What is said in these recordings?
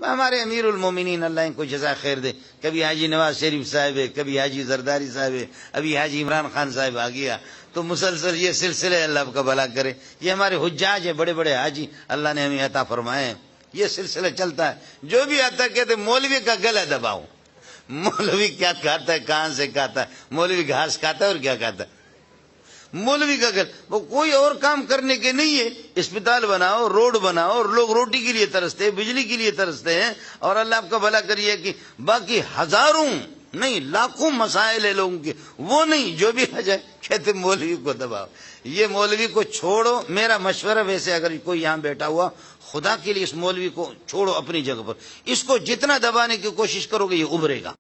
ہمارے امیر المومنین اللہ ان کو جزا خیر دے، کبھی حاجی نواز شریف صاحب ہے، کبھی حاجی زرداری صاحب ہے، ابھی حاجی عمران خان صاحب آ گیا، تو مسلسل یہ سلسلے اللہ کا بھلا کرے. یہ ہمارے حجاج ہے، بڑے بڑے حاجی اللہ نے ہمیں عطا فرمائے ہیں، یہ سلسلہ چلتا ہے. جو بھی آتا کہتے مولوی کا گلا دباؤ. مولوی کیا کھاتا ہے، کہاں سے کھاتا ہے؟ مولوی گھاس کھاتا ہے اور کیا کھاتا ہے؟ مولوی کا گل وہ کوئی اور کام کرنے کے نہیں ہے. اسپتال بناؤ، روڈ بناؤ، اور لوگ روٹی کے لیے ترستے ہیں، بجلی کے لیے ترستے ہیں، اور اللہ آپ کا بھلا کریے کہ باقی ہزاروں نہیں لاکھوں مسائل ہے لوگوں کے، وہ نہیں جو بھی آ جائے کہتے مولوی کو دباؤ. یہ مولوی کو چھوڑو. میرا مشورہ ویسے اگر کوئی یہاں بیٹھا ہوا، خدا کے لیے اس مولوی کو چھوڑو اپنی جگہ پر. اس کو جتنا دبانے کی کوشش کرو گے یہ ابھرے گا.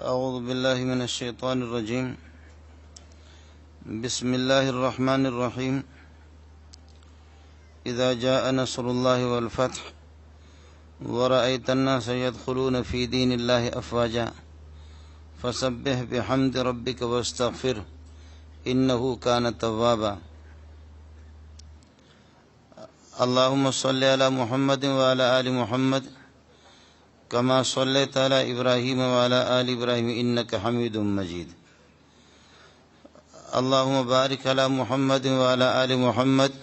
اعوذ باللہ من الشیطان الرجیم. بسم اللہ الرحمن الرحیم. اذا جاء نصر اللہ والفتح ورأيت الناس يدخلون في دين الله أفواجا فسبح بحمد ربك واستغفر إنه كان توابا. اللهم صل على محمد وعلى آل محمد كما صليت على إبراهيم وعلى آل إبراهيم إنك حميد مجيد. اللهم بارك على محمد وعلى آل محمد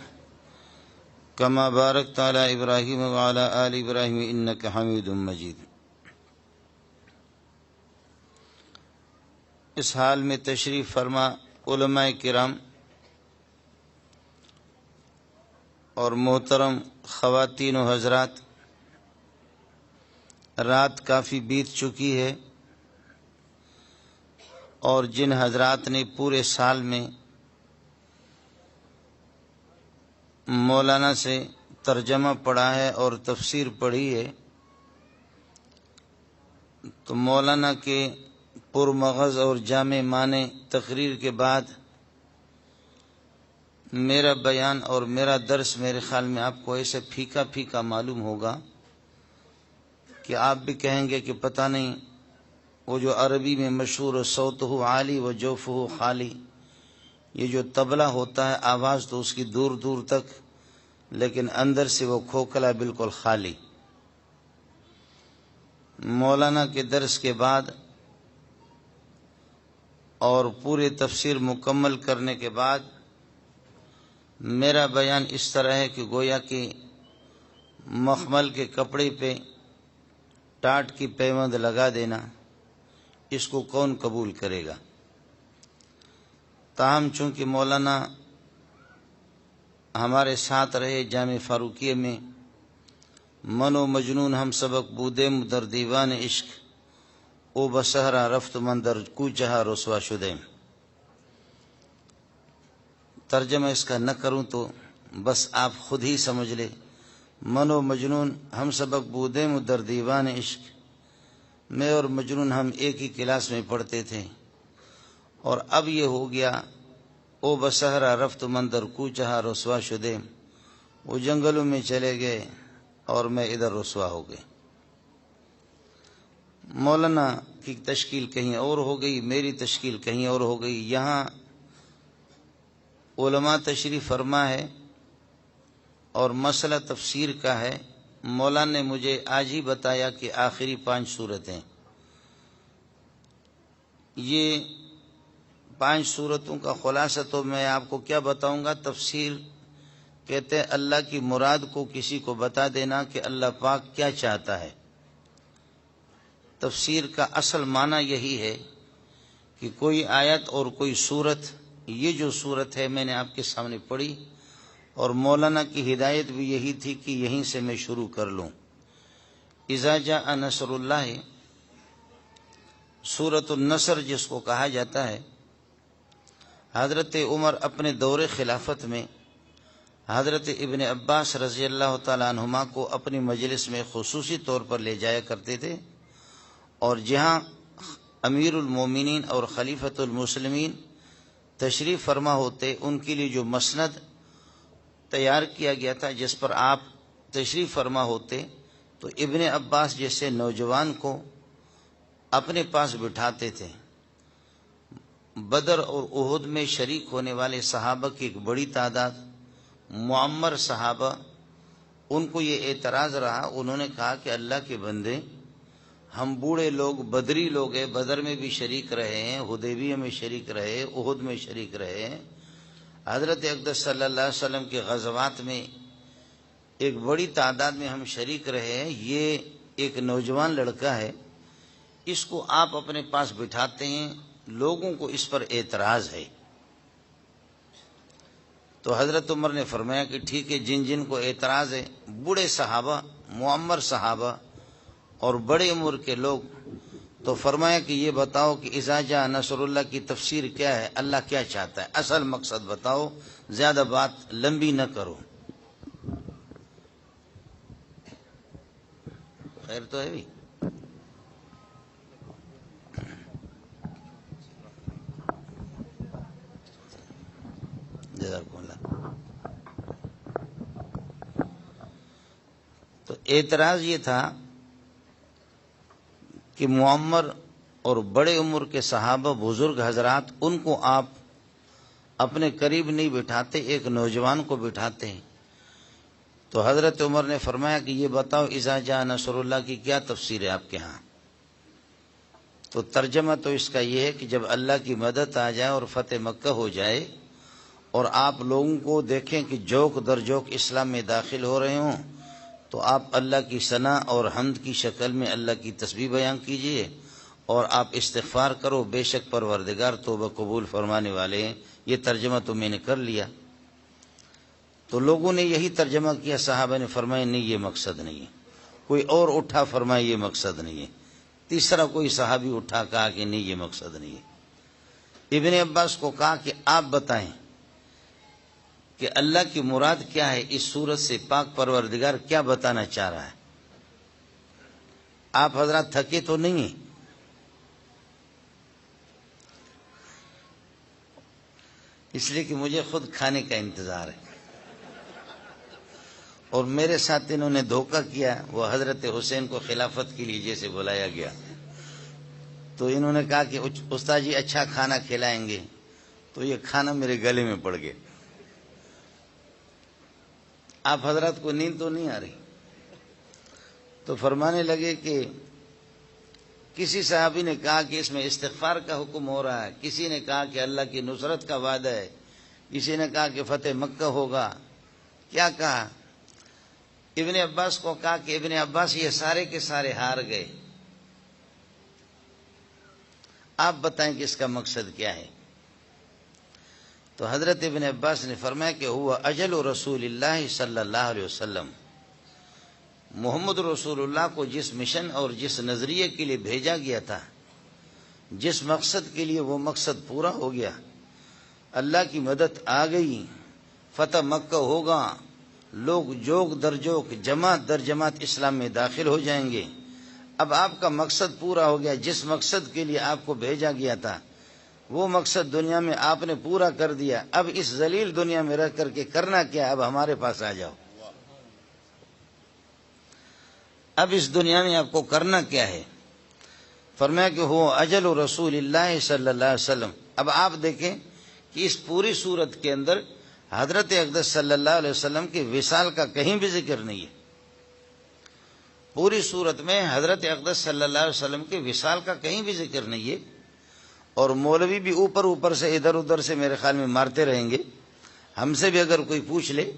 كما باركت على إبراهيم وعلى آل إبراهيم إنك حميد مجيد. اس حال میں تشریف فرما علماء کرام اور محترم خواتین و حضرات، رات کافی بیت چکی ہے، اور جن حضرات نے پورے سال میں مولانا سے ترجمہ پڑھا ہے اور تفسیر پڑھی ہے، تو مولانا کے پرمغز اور جامع معنی تقریر کے بعد میرا بیان اور میرا درس میرے خیال میں آپ کو ایسے پھیکا پھیکا معلوم ہوگا کہ آپ بھی کہیں گے کہ پتہ نہیں، وہ جو عربی میں مشہور صوتہ عالی و جوفہ خالی، یہ جو طبلہ ہوتا ہے آواز تو اس کی دور دور تک، لیکن اندر سے وہ کھوکھلا بالکل خالی. مولانا کے درس کے بعد اور پورے تفسیر مکمل کرنے کے بعد میرا بیان اس طرح ہے کہ گویا کہ مخمل کے کپڑے پہ ٹاٹ کی پیوند لگا دینا، اس کو کون قبول کرے گا؟ تاہم چونکہ مولانا ہمارے ساتھ رہے جامع فاروقیہ میں، من و مجنون ہم سبق بودیم در دیوان عشق، او بسہرا رفت من در کوچہا رسوا شدیم. ترجمہ اس کا نہ کروں تو بس آپ خود ہی سمجھ لے. من و مجنون ہم سبق بودیم در دیوان عشق، میں اور مجنون ہم ایک ہی کلاس میں پڑھتے تھے، اور اب یہ ہو گیا او بسہرا رفت من در کوچہا رسوا شدیم، وہ جنگلوں میں چلے گئے اور میں ادھر رسوا ہو گئے. مولانا کی تشکیل کہیں اور ہو گئی، میری تشکیل کہیں اور ہو گئی. یہاں علماء تشریف فرما ہے اور مسئلہ تفسیر کا ہے. مولانا نے مجھے آج ہی بتایا کہ آخری 5 سورتیں، یہ 5 سورتوں کا خلاصہ تو میں آپ کو کیا بتاؤں گا. تفسیر کہتے ہیں اللہ کی مراد کو کسی کو بتا دینا کہ اللہ پاک کیا چاہتا ہے. تفسیر کا اصل معنی یہی ہے کہ کوئی آیت اور کوئی سورت، یہ جو سورت ہے میں نے آپ کے سامنے پڑھی، اور مولانا کی ہدایت بھی یہی تھی کہ یہیں سے میں شروع کر لوں. اذا جاء نصر اللہ، سورۃ النصر جس کو کہا جاتا ہے. حضرت عمر اپنے دور خلافت میں حضرت ابن عباس رضی اللہ تعالیٰ عنہما کو اپنی مجلس میں خصوصی طور پر لے جایا کرتے تھے، اور جہاں امیر المومنین اور خلیفۃ المسلمین تشریف فرما ہوتے، ان کے لیے جو مسند تیار کیا گیا تھا جس پر آپ تشریف فرما ہوتے، تو ابن عباس جیسے نوجوان کو اپنے پاس بٹھاتے تھے بدر اور احد میں شریک ہونے والے صحابہ کی ایک بڑی تعداد، معمر صحابہ، ان کو یہ اعتراض رہا. انہوں نے کہا کہ اللہ کے بندے، ہم بوڑھے لوگ بدری لوگ ہیں، بدر میں بھی شریک رہے ہیں، حدیبیہ میں شریک رہے، احد میں شریک رہے ہیں، حضرت اقدس صلی اللہ علیہ وسلم کے غزوات میں ایک بڑی تعداد میں ہم شریک رہے ہیں. یہ ایک نوجوان لڑکا ہے، اس کو آپ اپنے پاس بٹھاتے ہیں، لوگوں کو اس پر اعتراض ہے. تو حضرت عمر نے فرمایا کہ ٹھیک ہے، جن جن کو اعتراض ہے، بوڑھے صحابہ، معمر صحابہ اور بڑے عمر کے لوگ، تو فرمایا کہ یہ بتاؤ کہ اذا جاء نصر اللہ کی تفسیر کیا ہے، اللہ کیا چاہتا ہے، اصل مقصد بتاؤ، زیادہ بات لمبی نہ کرو. خیر تو ہے بھی. جزاکم اللہ. تو اعتراض یہ تھا کہ معمر اور بڑے عمر کے صحابہ بزرگ حضرات، ان کو آپ اپنے قریب نہیں بٹھاتے، ایک نوجوان کو بٹھاتے ہیں. تو حضرت عمر نے فرمایا کہ یہ بتاؤ اذا جاء نصر اللہ کی کیا تفسیر ہے آپ کے ہاں. تو ترجمہ تو اس کا یہ ہے کہ جب اللہ کی مدد آ جائے اور فتح مکہ ہو جائے اور آپ لوگوں کو دیکھیں کہ جوک در جوک اسلام میں داخل ہو رہے ہوں، تو آپ اللہ کی ثنا اور حمد کی شکل میں اللہ کی تسبیح بیان کیجئے اور آپ استغفار کرو، بے شک پروردگار توبہ قبول فرمانے والے ہیں. یہ ترجمہ تو میں نے کر لیا. تو لوگوں نے یہی ترجمہ کیا، صحابہ نے فرمایا نہیں یہ مقصد نہیں ہے. کوئی اور اٹھا فرمایا یہ مقصد نہیں ہے. تیسرا کوئی صحابی اٹھا کہا کہ نہیں یہ مقصد نہیں ہے. ابن عباس کو کہا کہ آپ بتائیں کہ اللہ کی مراد کیا ہے، اس صورت سے پاک پروردگار کیا بتانا چاہ رہا ہے. آپ حضرات تھکے تو نہیں ہیں؟ اس لیے کہ مجھے خود کھانے کا انتظار ہے. اور میرے ساتھ انہوں نے دھوکہ کیا. وہ حضرت حسین کو خلافت کے لیے جیسے بلایا گیا تو انہوں نے کہا کہ استاد جی اچھا کھانا کھلائیں گے، تو یہ کھانا میرے گلے میں پڑ گیا. آپ حضرات کو نیند تو نہیں آ رہی؟ تو فرمانے لگے کہ کسی صحابی نے کہا کہ اس میں استغفار کا حکم ہو رہا ہے، کسی نے کہا کہ اللہ کی نصرت کا وعدہ ہے، کسی نے کہا کہ فتح مکہ ہوگا. کیا کہا؟ ابن عباس کو کہا کہ ابن عباس یہ سارے کے سارے ہار گئے، آپ بتائیں کہ اس کا مقصد کیا ہے. تو حضرت ابن عباس نے فرمایا کہ ہوا اجل رسول اللہ صلی اللہ علیہ وسلم، محمد رسول اللہ کو جس مشن اور جس نظریے کے لیے بھیجا گیا تھا، جس مقصد کے لیے وہ مقصد پورا ہو گیا، اللہ کی مدد آ گئی، فتح مکہ ہوگا، لوگ جوگ در جوگ، جماعت در جماعت اسلام میں داخل ہو جائیں گے. اب آپ کا مقصد پورا ہو گیا، جس مقصد کے لیے آپ کو بھیجا گیا تھا وہ مقصد دنیا میں آپ نے پورا کر دیا. اب اس ذلیل دنیا میں رہ کر کے کرنا کیا؟ اب ہمارے پاس آ جاؤ. اب اس دنیا میں آپ کو کرنا کیا ہے؟ فرمایا کہ ہو اجل رسول اللہ صلی اللہ علیہ وسلم. اب آپ دیکھیں کہ اس پوری صورت کے اندر حضرت اقدس صلی اللہ علیہ وسلم کے وصال کا کہیں بھی ذکر نہیں ہے. پوری صورت میں حضرت اقدس صلی اللہ علیہ وسلم کے وصال کا کہیں بھی ذکر نہیں ہے. اور مولوی بھی اوپر اوپر سے ادھر ادھر سے میرے خیال میں مارتے رہیں گے. ہم سے بھی اگر کوئی پوچھ لے،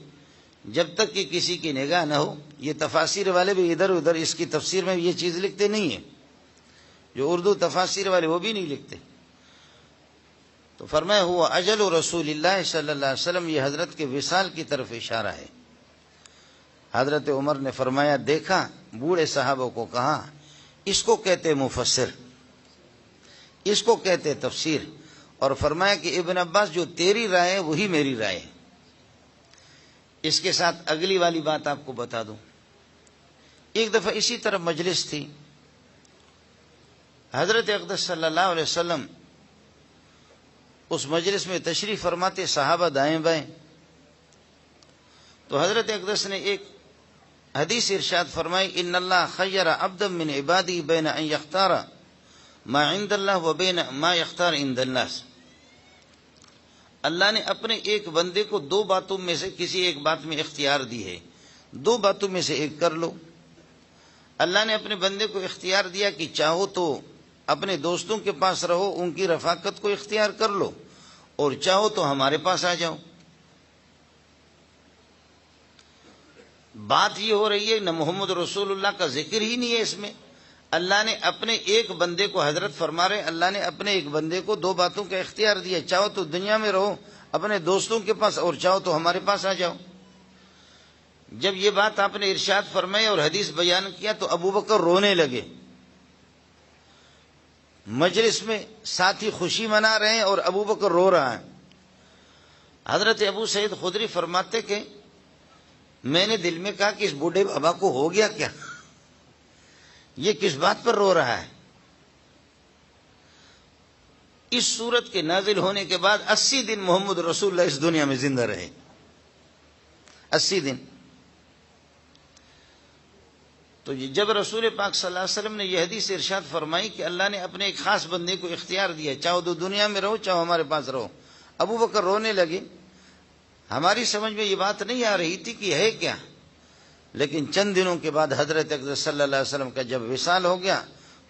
جب تک کہ کسی کی نگاہ نہ ہو، یہ تفاسیر والے بھی ادھر ادھر اس کی تفسیر میں یہ چیز لکھتے نہیں ہیں، جو اردو تفاسیر والے وہ بھی نہیں لکھتے. تو فرمایا ہوا اجل رسول اللہ صلی اللہ علیہ وسلم، یہ حضرت کے وصال کی طرف اشارہ ہے. حضرت عمر نے فرمایا دیکھا، بوڑھے صحابوں کو کہا اس کو کہتے مفسر، اس کو کہتے تفسیر. اور فرمایا کہ ابن عباس جو تیری رائے ہے وہی میری رائے ہے. اس کے ساتھ اگلی والی بات آپ کو بتا دوں. ایک دفعہ اسی طرح مجلس تھی، حضرت اقدس صلی اللہ علیہ وسلم اس مجلس میں تشریف فرماتے، صحابہ دائیں بائیں. تو حضرت اقدس نے ایک حدیث ارشاد فرمائی، ان اللہ خیر عبدا من عبادی بین ان یختار ما عند اللہ و بین ما یختار عند الناس. اللہ نے اپنے ایک بندے کو دو باتوں میں سے کسی ایک بات میں اختیار دی ہے، دو باتوں میں سے ایک کر لو۔ اللہ نے اپنے بندے کو اختیار دیا کہ چاہو تو اپنے دوستوں کے پاس رہو، ان کی رفاقت کو اختیار کر لو، اور چاہو تو ہمارے پاس آ جاؤ۔ بات یہ ہو رہی ہے نہ محمد رسول اللہ کا ذکر ہی نہیں ہے اس میں۔ اللہ نے اپنے ایک بندے کو، حضرت فرما رہے اللہ نے اپنے ایک بندے کو دو باتوں کا اختیار دیا، چاہو تو دنیا میں رہو اپنے دوستوں کے پاس، اور چاہو تو ہمارے پاس آ جاؤ۔ جب یہ بات آپ نے ارشاد فرمائی اور حدیث بیان کیا تو ابو بکر رونے لگے۔ مجلس میں ساتھی خوشی منا رہے ہیں اور ابو بکر رو رہا ہے۔ حضرت ابو سعید خدری فرماتے کہ میں نے دل میں کہا کہ اس بوڑھے بابا کو ہو گیا کیا، یہ کس بات پر رو رہا ہے؟ اس سورت کے نازل ہونے کے بعد 80 دن محمد رسول اللہ اس دنیا میں زندہ رہے، 80 دن۔ تو جب رسول پاک صلی اللہ علیہ وسلم نے یہ حدیث ارشاد فرمائی کہ اللہ نے اپنے ایک خاص بندے کو اختیار دیا، چاہو تو دنیا میں رہو چاہو ہمارے پاس رہو، ابو بکر رونے لگے۔ ہماری سمجھ میں یہ بات نہیں آ رہی تھی کہ ہے کیا، لیکن چند دنوں کے بعد حضرت اقدس صلی اللہ علیہ وسلم کا جب وصال ہو گیا،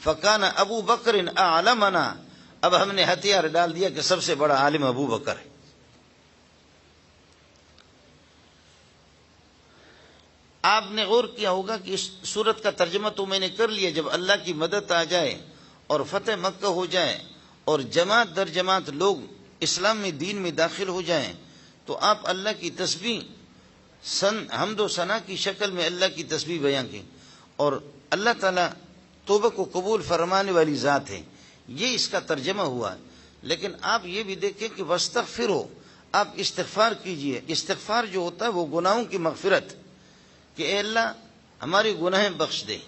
فکان ابو بکر اعلمنا، اب ہم نے ہتھیار ڈال دیا کہ سب سے بڑا عالم ابو بکر ہے۔ آپ نے غور کیا ہوگا کہ اس سورت کا ترجمہ تو میں نے کر لیا، جب اللہ کی مدد آ جائے اور فتح مکہ ہو جائے اور جماعت در جماعت لوگ اسلام میں دین میں داخل ہو جائیں تو آپ اللہ کی تسبیح حمد و ثنا کی شکل میں اللہ کی تسبیح بیان کی، اور اللہ تعالیٰ توبہ کو قبول فرمانے والی ذات ہے، یہ اس کا ترجمہ ہوا۔ لیکن آپ یہ بھی دیکھیں کہ وَاسْتَغْفِرُوا، آپ استغفار کیجئے۔ استغفار جو ہوتا ہے وہ گناہوں کی مغفرت، کہ اے اللہ ہماری گناہیں بخش دے،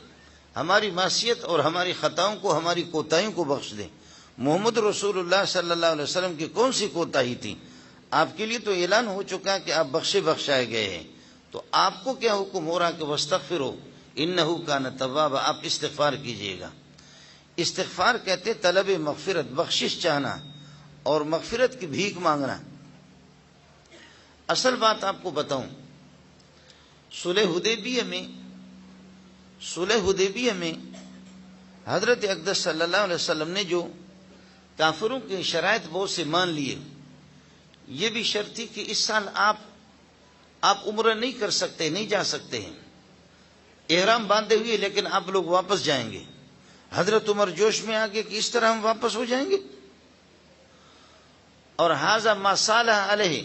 ہماری معصیت اور ہماری خطاؤں کو، ہماری کوتاہیوں کو بخش دے۔ محمد رسول اللہ صلی اللہ علیہ وسلم کی کون سی کوتاہی تھی؟ آپ کے لیے تو اعلان ہو چکا کہ آپ بخشائے گئے ہیں، تو آپ کو کیا حکم ہو رہا کہ وَاسْتَغْفِرُوا إِنَّهُ كَانَ تَوَّابًا، آپ استغفار کیجئے گا۔ استغفار کہتے طلب مغفرت، بخشش چاہنا اور مغفرت کی بھیک مانگنا۔ اصل بات آپ کو بتاؤں، صلح حدیبیہ میں حضرت اقدس صلی اللہ علیہ وسلم نے جو کافروں کے شرائط بہت سے مان لیے، یہ بھی شرط تھی کہ اس سال آپ عمرہ نہیں کر سکتے، نہیں جا سکتے ہیں، احرام باندھے ہوئے، لیکن آپ لوگ واپس جائیں گے۔ حضرت عمر جوش میں آ گئے کہ اس طرح ہم واپس ہو جائیں گے، اور ھذا ما صالح علیہ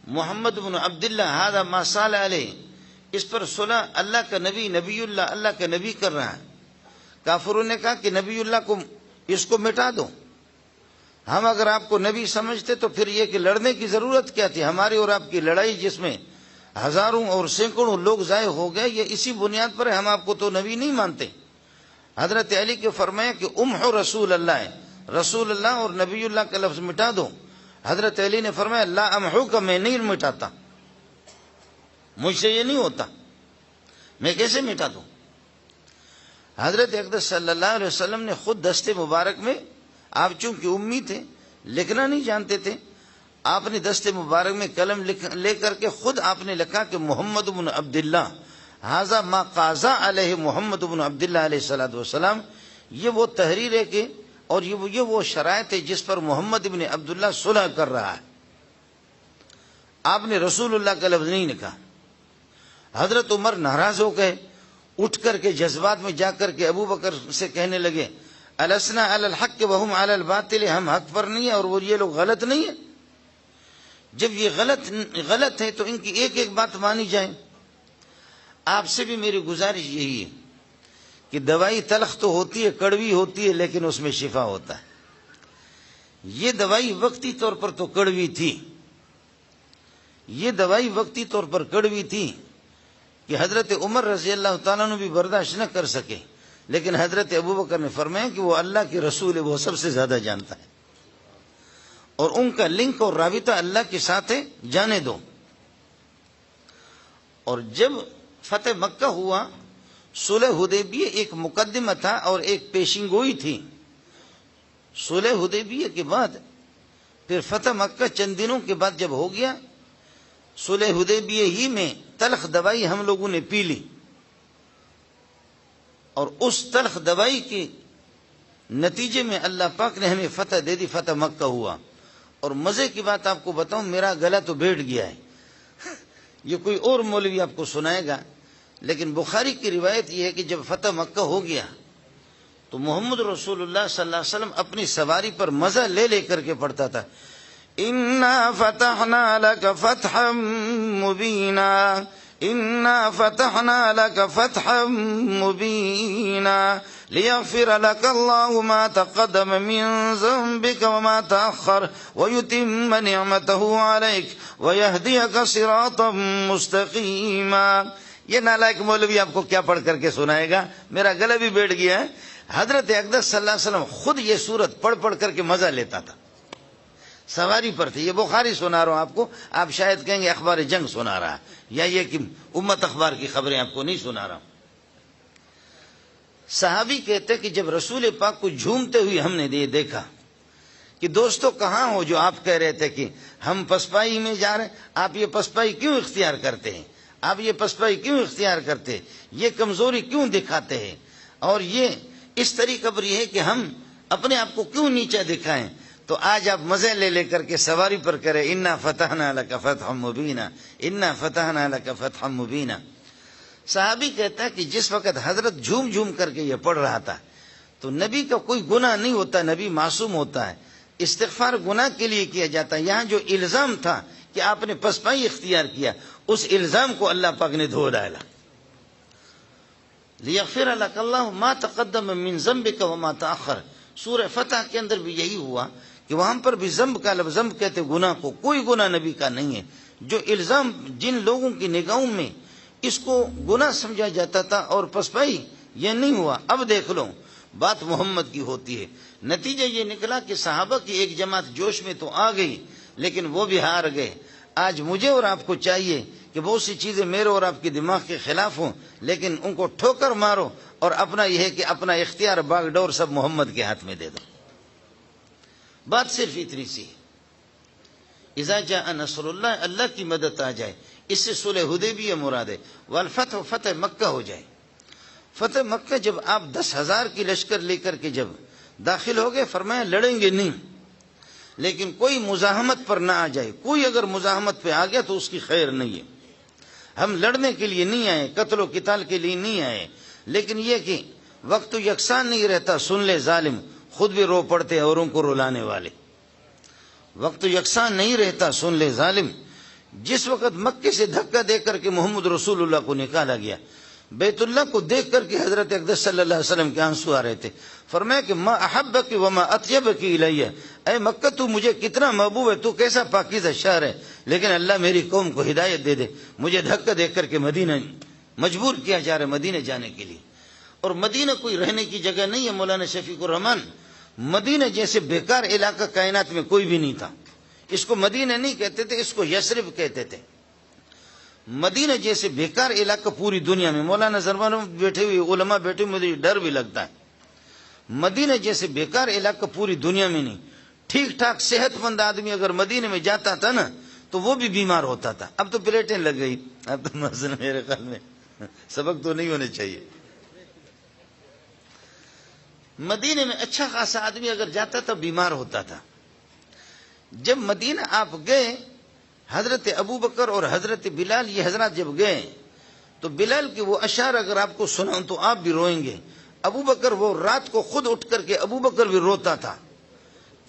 محمد بن عبداللہ، ھذا ما صالح علیہ، اس پر صلح اللہ کا نبی اللہ کا نبی کر رہا ہے۔ کافروں نے کہا کہ نبی اللہ کو اس کو مٹا دو، ہم اگر آپ کو نبی سمجھتے تو پھر یہ کہ لڑنے کی ضرورت کیا تھی؟ ہماری اور آپ کی لڑائی جس میں ہزاروں اور سینکڑوں لوگ ضائع ہو گئے، یہ اسی بنیاد پر ہے، ہم آپ کو تو نبی نہیں مانتے۔ حضرت علی کے فرمایا کہ امحو رسول اللہ ہے، رسول اللہ اور نبی اللہ کا لفظ مٹا دو۔ حضرت علی نے فرمایا لا امحو کا، میں نہیں مٹاتا، مجھ سے یہ نہیں ہوتا، میں کیسے مٹا دوں؟ حضرت اقدس صلی اللہ علیہ وسلم نے خود دستے مبارک میں، آپ چونکہ امی تھے، لکھنا نہیں جانتے تھے، آپ نے دستے مبارک میں قلم لے کر کے خود آپ نے لکھا کہ محمد بن عبداللہ ھذا ما قاضى علیہ محمد بن عبداللہ علیہ الصلوۃ والسلام، یہ وہ تحریر ہے کہ، اور یہ وہ شرائط ہے جس پر محمد بن عبداللہ صلح کر رہا ہے۔ آپ نے رسول اللہ کا لفظ نہیں لکھا۔ حضرت عمر ناراض ہو گئے، اٹھ کر کے جذبات میں جا کر کے ابو بکر سے کہنے لگے السنا علی الحق وهم علی الباطل، ہم حق پر نہیں ہیں اور وہ یہ لوگ غلط نہیں ہیں۔ جب یہ غلط ہے تو ان کی ایک ایک بات مانی جائے۔ آپ سے بھی میری گزارش یہی ہے کہ دوائی تلخ تو ہوتی ہے، کڑوی ہوتی ہے، لیکن اس میں شفا ہوتا ہے۔ یہ دوائی وقتی طور پر تو کڑوی تھی، یہ دوائی وقتی طور پر کڑوی تھی کہ حضرت عمر رضی اللہ تعالیٰ نے بھی برداشت نہ کر سکے، لیکن حضرت ابوبکر نے فرمایا کہ وہ اللہ کے رسول ہے، وہ سب سے زیادہ جانتا ہے، اور ان کا لنک اور رابطہ اللہ کے ساتھ ہے، جانے دو۔ اور جب فتح مکہ ہوا، صلح حدیبیہ ایک مقدمہ تھا اور ایک پیشین گوئی تھی۔ صلح حدیبیہ کے بعد پھر فتح مکہ چند دنوں کے بعد جب ہو گیا، صلح حدیبیہ ہی میں تلخ دوائی ہم لوگوں نے پی لی، اور اس تلخ دوائی کے نتیجے میں اللہ پاک نے ہمیں فتح دے دی، فتح مکہ ہوا۔ اور مزے کی بات آپ کو بتاؤں، میرا گلا تو بیٹھ گیا ہے، یہ کوئی اور مولوی آپ کو سنائے گا، لیکن بخاری کی روایت یہ ہے کہ جب فتح مکہ ہو گیا تو محمد رسول اللہ صلی اللہ علیہ وسلم اپنی سواری پر مزہ لے لے کر کے پڑھتا تھا، اِنَّا فَتَحْنَا لَكَ فَتْحًا مُبِينًا اِنَّا فَتَحْنَا لَكَ فَتْحًا مُبِينًا لِيَغْفِرَ لَكَ اللَّهُ مَا تَقَدَّمَ مِن ذَنبِكَ وَمَا تَأَخَّرَ وَيُتِمَّ نِعْمَتَهُ عَلَيْكَ وَيَهْدِيَكَ صِرَاطًا مُسْتَقِيمًا۔ یہ نالائق مولوی آپ کو کیا پڑھ کر کے سنائے گا، میرا گلا بھی بیٹھ گیا ہے۔ حضرت اقدس صلی اللہ علیہ وسلم خود یہ سورت پڑھ پڑھ کر کے مزہ لیتا تھا، سواری پر تھے۔ یہ بخاری سنا رہا ہوں آپ کو، آپ شاید کہیں گے اخبار جنگ سنا رہا ہے، یا یہ کہ امت اخبار کی خبریں آپ کو نہیں سنا رہا ہوں۔ صحابی کہتے کہ جب رسول پاک کو جھومتے ہوئے ہم نے دیکھا کہ دوستو کہاں ہو جو آپ کہہ رہے تھے کہ ہم پسپائی میں جا رہے ہیں، آپ یہ پسپائی کیوں اختیار کرتے ہیں، آپ یہ پسپائی کیوں اختیار کرتے ہیں، یہ کمزوری کیوں دکھاتے ہیں، اور یہ اس طریقے پر یہ ہے کہ ہم اپنے آپ کو کیوں نیچا دکھائیں؟ تو آج آپ مزے لے لے کر کے سواری پر کرے اِنَّا فَتَحْنَا لَكَ فَتْحًا مُبِينًا اِنَّا فَتَحْنَا لَكَ فَتْحًا مُبِينًا۔ صحابی کہتا ہے کہ جس وقت حضرت جھوم جھوم کر کے یہ پڑھ رہا تھا تو نبی کا کوئی گناہ نہیں ہوتا، نبی معصوم ہوتا ہے، استغفار گناہ کے لیے کیا جاتا ہے۔ یہاں جو الزام تھا کہ آپ نے پسپائی اختیار کیا، اس الزام کو اللہ پاک نے دھو ڈالا۔ لِيَغْفِرَ لَكَ اللَّهُ مَا تَقَدَّمَ مِن ذَنبِكَ وَمَا تَأَخَّرَ۔ سورہ فتح کے اندر بھی یہی ہوا کہ وہاں پر بھی ذنب کا لفظ، ذنب کہتے گناہ کو، کوئی گناہ نبی کا نہیں ہے۔ جو الزام جن لوگوں کی نگاہوں میں اس کو گناہ سمجھا جاتا تھا اور پسپائی، یہ نہیں ہوا۔ اب دیکھ لو، بات محمد کی ہوتی ہے۔ نتیجہ یہ نکلا کہ صحابہ کی ایک جماعت جوش میں تو آ گئی، لیکن وہ بھی ہار گئے۔ آج مجھے اور آپ کو چاہیے کہ بہت سی چیزیں میرے اور آپ کے دماغ کے خلاف ہوں، لیکن ان کو ٹھوکر مارو، اور اپنا یہ ہے کہ اپنا اختیار باغ ڈور سب محمد کے ہاتھ میں دے دو۔ بات صرف اتنی سی ہے، اذا جاء نصر اللہ، اللہ کی مدد آ جائے، اس سے صلح حدیبیہ مراد ہے، والفتح، فتح مکہ ہو جائے۔ فتح مکہ جب آپ 10,000 کی لشکر لے کر کے جب داخل ہو گئے، فرمایا لڑیں گے نہیں، لیکن کوئی مزاحمت پر نہ آ جائے۔ کوئی اگر مزاحمت پہ آ گیا تو اس کی خیر نہیں ہے۔ ہم لڑنے کے لیے نہیں آئے، قتل و قتال کے لیے نہیں آئے، لیکن یہ کہ وقت یکساں نہیں رہتا، سن لے ظالم، خود بھی رو پڑتے اوروں کو رلانے والے۔ وقت یکساں نہیں رہتا، سن لے ظالم۔ جس وقت مکے سے دھکا دے کر کے محمد رسول اللہ کو نکالا گیا، بیت اللہ کو دیکھ کر کے حضرت اقدس صلی اللہ علیہ وسلم کے آنسو آ رہے تھے۔ فرمایا کہ ما احبک وما اطیبک الیہ، اے مکہ تو مجھے کتنا محبوب ہے، تو کیسا پاکیزہ شہر ہے، لیکن اللہ میری قوم کو ہدایت دے دے۔ مجھے دھکا دے کر کے مدینہ مجبور کیا جا رہا ہے مدینہ جانے کے لیے، اور مدینہ کوئی رہنے کی جگہ نہیں ہے مولانا شفیق الرحمان۔ مدینہ جیسے بیکار علاقہ کائنات میں کوئی بھی نہیں تھا۔ اس کو مدینہ نہیں کہتے تھے، اس کو یثرب کہتے تھے۔ مدینہ جیسے بیکار علاقہ پوری دنیا میں، مولانا زربان بیٹھے ہوئے، علماء بیٹھے ہوئے، مجھے ڈر بھی لگتا ہے۔ مدینہ جیسے بیکار علاقہ پوری دنیا میں نہیں۔ ٹھیک ٹھاک صحت مند آدمی اگر مدینہ میں جاتا تھا نا تو وہ بھی بیمار ہوتا تھا۔ اب تو پلیٹیں لگ گئی، اب تو مثلا میرے خیال میں سبق تو نہیں ہونے چاہیے۔ مدینہ میں اچھا خاصا آدمی اگر جاتا تھا بیمار ہوتا تھا۔ جب مدینہ آپ گئے، حضرت ابو بکر اور حضرت بلال یہ حضرات جب گئے تو بلال کے وہ اشعار اگر آپ کو سناؤں تو آپ بھی روئیں گے۔ ابو بکر وہ رات کو خود اٹھ کر کے ابو بکر بھی روتا تھا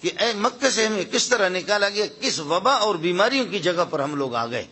کہ اے مکہ سے ہمیں کس طرح نکالا گیا، کس وبا اور بیماریوں کی جگہ پر ہم لوگ آ گئے،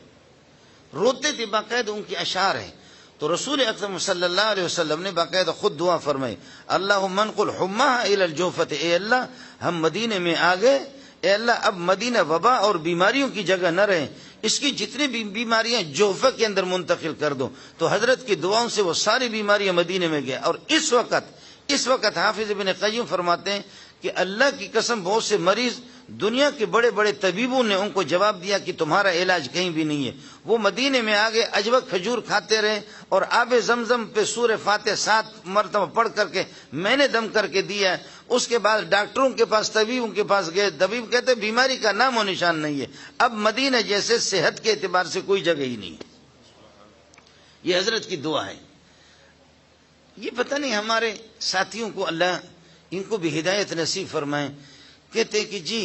روتے تھے، باقاعدہ ان کے اشعار ہیں۔ تو رسول اکرم صلی اللہ علیہ وسلم نے باقاعدہ خود دعا فرمائی، اللہم انقل حماہا الی الجوفۃ، اے اللہ ہم مدینے میں آ گئے، اے اللہ اب مدینہ وبا اور بیماریوں کی جگہ نہ رہے، اس کی جتنی بھی بیماریاں جوفہ کے اندر منتقل کر دو۔ تو حضرت کی دعاؤں سے وہ ساری بیماریاں مدینے میں گئے، اور اس وقت اس وقت حافظ ابن قیم فرماتے ہیں کہ اللہ کی قسم بہت سے مریض دنیا کے بڑے بڑے طبیبوں نے ان کو جواب دیا کہ تمہارا علاج کہیں بھی نہیں ہے. وہ مدینے میں آگے اجوک کھجور کھاتے رہے اور آب زمزم پہ سورہ فاتح 7 مرتبہ پڑھ کر کے میں نے دم کر کے دیا. اس کے بعد ڈاکٹروں کے پاس طبیبوں کے پاس گئے, طبیب کہتے بیماری کا نام و نشان نہیں ہے. اب مدینہ جیسے صحت کے اعتبار سے کوئی جگہ ہی نہیں ہے. یہ حضرت کی دعا ہے. یہ پتہ نہیں ہمارے ساتھیوں کو اللہ ان کو بھی ہدایت نصیب فرمائے. کہتے کہ جی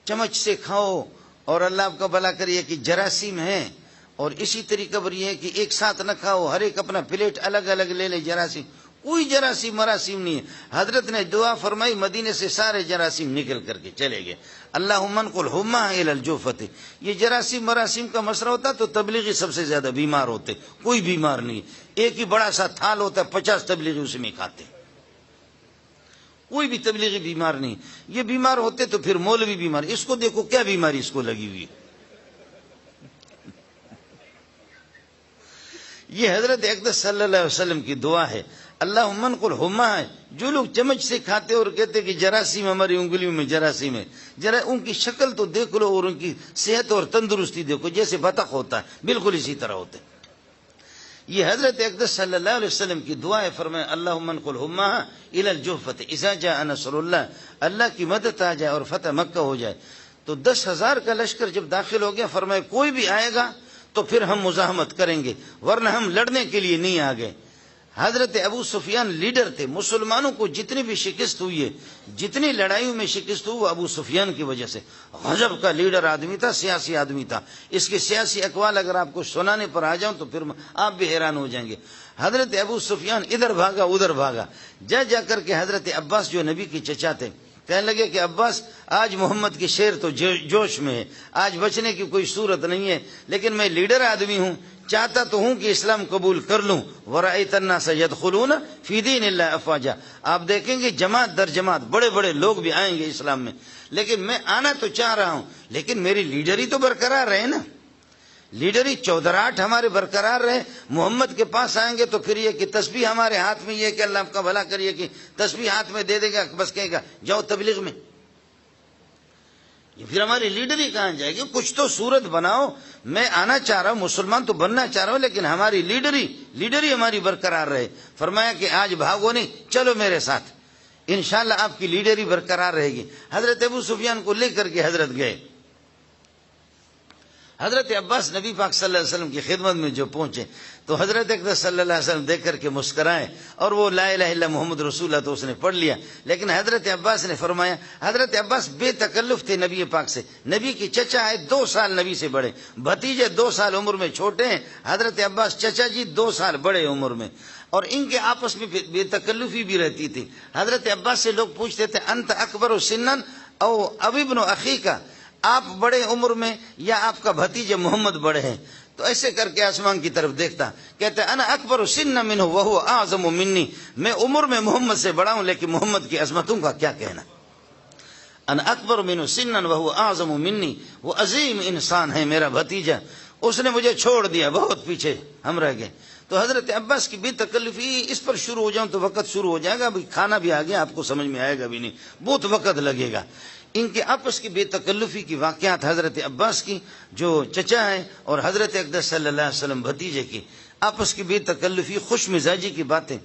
چمچ سے کھاؤ اور اللہ آپ کا بھلا کریے کہ جراثیم ہے, اور اسی طریقہ پر یہ ہے کہ ایک ساتھ نہ کھاؤ, ہر ایک اپنا پلیٹ الگ الگ لے لے. جراثیم کوئی جراثیم مراسیم نہیں ہے. حضرت نے دعا فرمائی, مدینے سے سارے جراثیم نکل کر کے چلے گئے. اللہم انقل الحمى الى الجوفۃ. یہ جراثیم مراسیم کا مسئلہ ہوتا تو تبلیغی سب سے زیادہ بیمار ہوتے, کوئی بیمار نہیں. ایک ہی بڑا سا تھال ہوتا ہے, 50 تبلیغی اس میں کھاتے, کوئی بھی تبلیغی بیمار نہیں. یہ بیمار ہوتے تو پھر مولوی بیمار. اس کو دیکھو کیا بیماری اس کو لگی ہوئی ہے. یہ حضرت اقدس صلی اللہ علیہ وسلم کی دعا ہے. اللہم انقل الحمى. جو لوگ چمچ سے کھاتے اور کہتے کہ جراثیم ہماری انگلیوں میں جراثیم ہے, ذرا ان کی شکل تو دیکھ لو اور ان کی صحت اور تندرستی دیکھو, جیسے بطخ ہوتا ہے بالکل اسی طرح ہوتے. یہ حضرت اقدس صلی اللہ علیہ وسلم کی دعا ہے. فرمائے اللہم انقل الحمى الى الجوفۃ اذا جاء نصر اللہ. اللہ کی مدد آ جائے اور فتح مکہ ہو جائے. تو 10,000 کا لشکر جب داخل ہو گیا, فرمائے کوئی بھی آئے گا تو پھر ہم مزاحمت کریں گے, ورنہ ہم لڑنے کے لیے نہیں آ گئے. حضرت ابو سفیان لیڈر تھے. مسلمانوں کو جتنی بھی شکست ہوئی ہے, جتنی لڑائیوں میں شکست ہوئی, وہ ابو سفیان کی وجہ سے. غضب کا لیڈر آدمی تھا, سیاسی آدمی تھا. اس کے سیاسی اقوال اگر آپ کو سنانے پر آ جاؤں تو پھر آپ بھی حیران ہو جائیں گے. حضرت ابو سفیان ادھر بھاگا ادھر بھاگا, جا کر کے حضرت عباس جو نبی کے چچا تھے کہنے لگے کہ عباس آج محمد کی شیر تو جوش میں ہے, آج بچنے کی کوئی صورت نہیں ہے, لیکن میں لیڈر آدمی ہوں, چاہتا تو ہوں کہ اسلام قبول کر لوں. وَرَأَيْتَ النَّاسَ يَدْخُلُونَ فِي دِينِ اللَّهِ أَفْوَاجًا. آپ دیکھیں گے جماعت در جماعت بڑے بڑے لوگ بھی آئیں گے اسلام میں, لیکن میں آنا تو چاہ رہا ہوں, لیکن میری لیڈری تو برقرار رہے نا. لیڈری چودراہٹ ہمارے برقرار رہے. محمد کے پاس آئیں گے تو پھر یہ کہ تسبیح ہمارے ہاتھ میں, یہ کہ اللہ آپ کا بھلا کریے کہ تسبیح ہاتھ میں دے دے گا, بس کہے گا جاؤ تبلیغ میں. یہ پھر ہماری لیڈری کہاں جائے گی؟ کچھ تو صورت بناؤ. میں آنا چاہ رہا ہوں, مسلمان تو بننا چاہ رہا ہوں, لیکن ہماری لیڈری ہماری برقرار رہے. فرمایا کہ آج بھاگو نہیں, چلو میرے ساتھ, انشاءاللہ آپ کی لیڈری برقرار رہے گی. حضرت ابو سفیان کو لے کر کے حضرت گئے. حضرت عباس نبی پاک صلی اللہ علیہ وسلم کی خدمت میں جو پہنچے تو حضرت اقدس صلی اللہ علیہ وسلم دیکھ کر کے مسکرائے, اور وہ لا الہ الا محمد رسول اللہ تو اس نے پڑھ لیا. لیکن حضرت عباس نے فرمایا, حضرت عباس بے تکلف تھے نبی پاک سے. نبی کی چچا ہے 2 سال نبی سے بڑے, بھتیجے 2 سال عمر میں چھوٹے ہیں. حضرت عباس چچا جی 2 سال بڑے عمر میں, اور ان کے آپس میں بے تکلفی بھی رہتی تھی. حضرت عباس سے لوگ پوچھتے تھے انت اکبر سنن او ابن اخیک, آپ بڑے عمر میں یا آپ کا بھتیجے محمد بڑے ہیں؟ تو ایسے کر کے آسمان کی طرف دیکھتا, کہتے انا اکبر سنا منہ وہو اعظم منی. میں عمر میں محمد سے بڑا ہوں, لیکن محمد کی عظمتوں کا کیا کہنا. انا اکبر منہ سنا وہو اعظم منی. وہ عظیم انسان ہے میرا بھتیجا, اس نے مجھے چھوڑ دیا, بہت پیچھے ہم رہ گئے. تو حضرت عباس کی بے تکلفی, اس پر شروع ہو جاؤں تو وقت شروع ہو جائے گا. ابھی کھانا بھی آ گیا, آپ کو سمجھ میں آئے گا بھی نہیں, بہت وقت لگے گا. ان کے آپس کی بے تکلفی کی واقعات حضرت عباس کی جو چچا ہیں اور حضرت اقدس صلی اللہ علیہ وسلم بھتیجے کی آپس کی بے تکلفی, خوش مزاجی کی باتیں.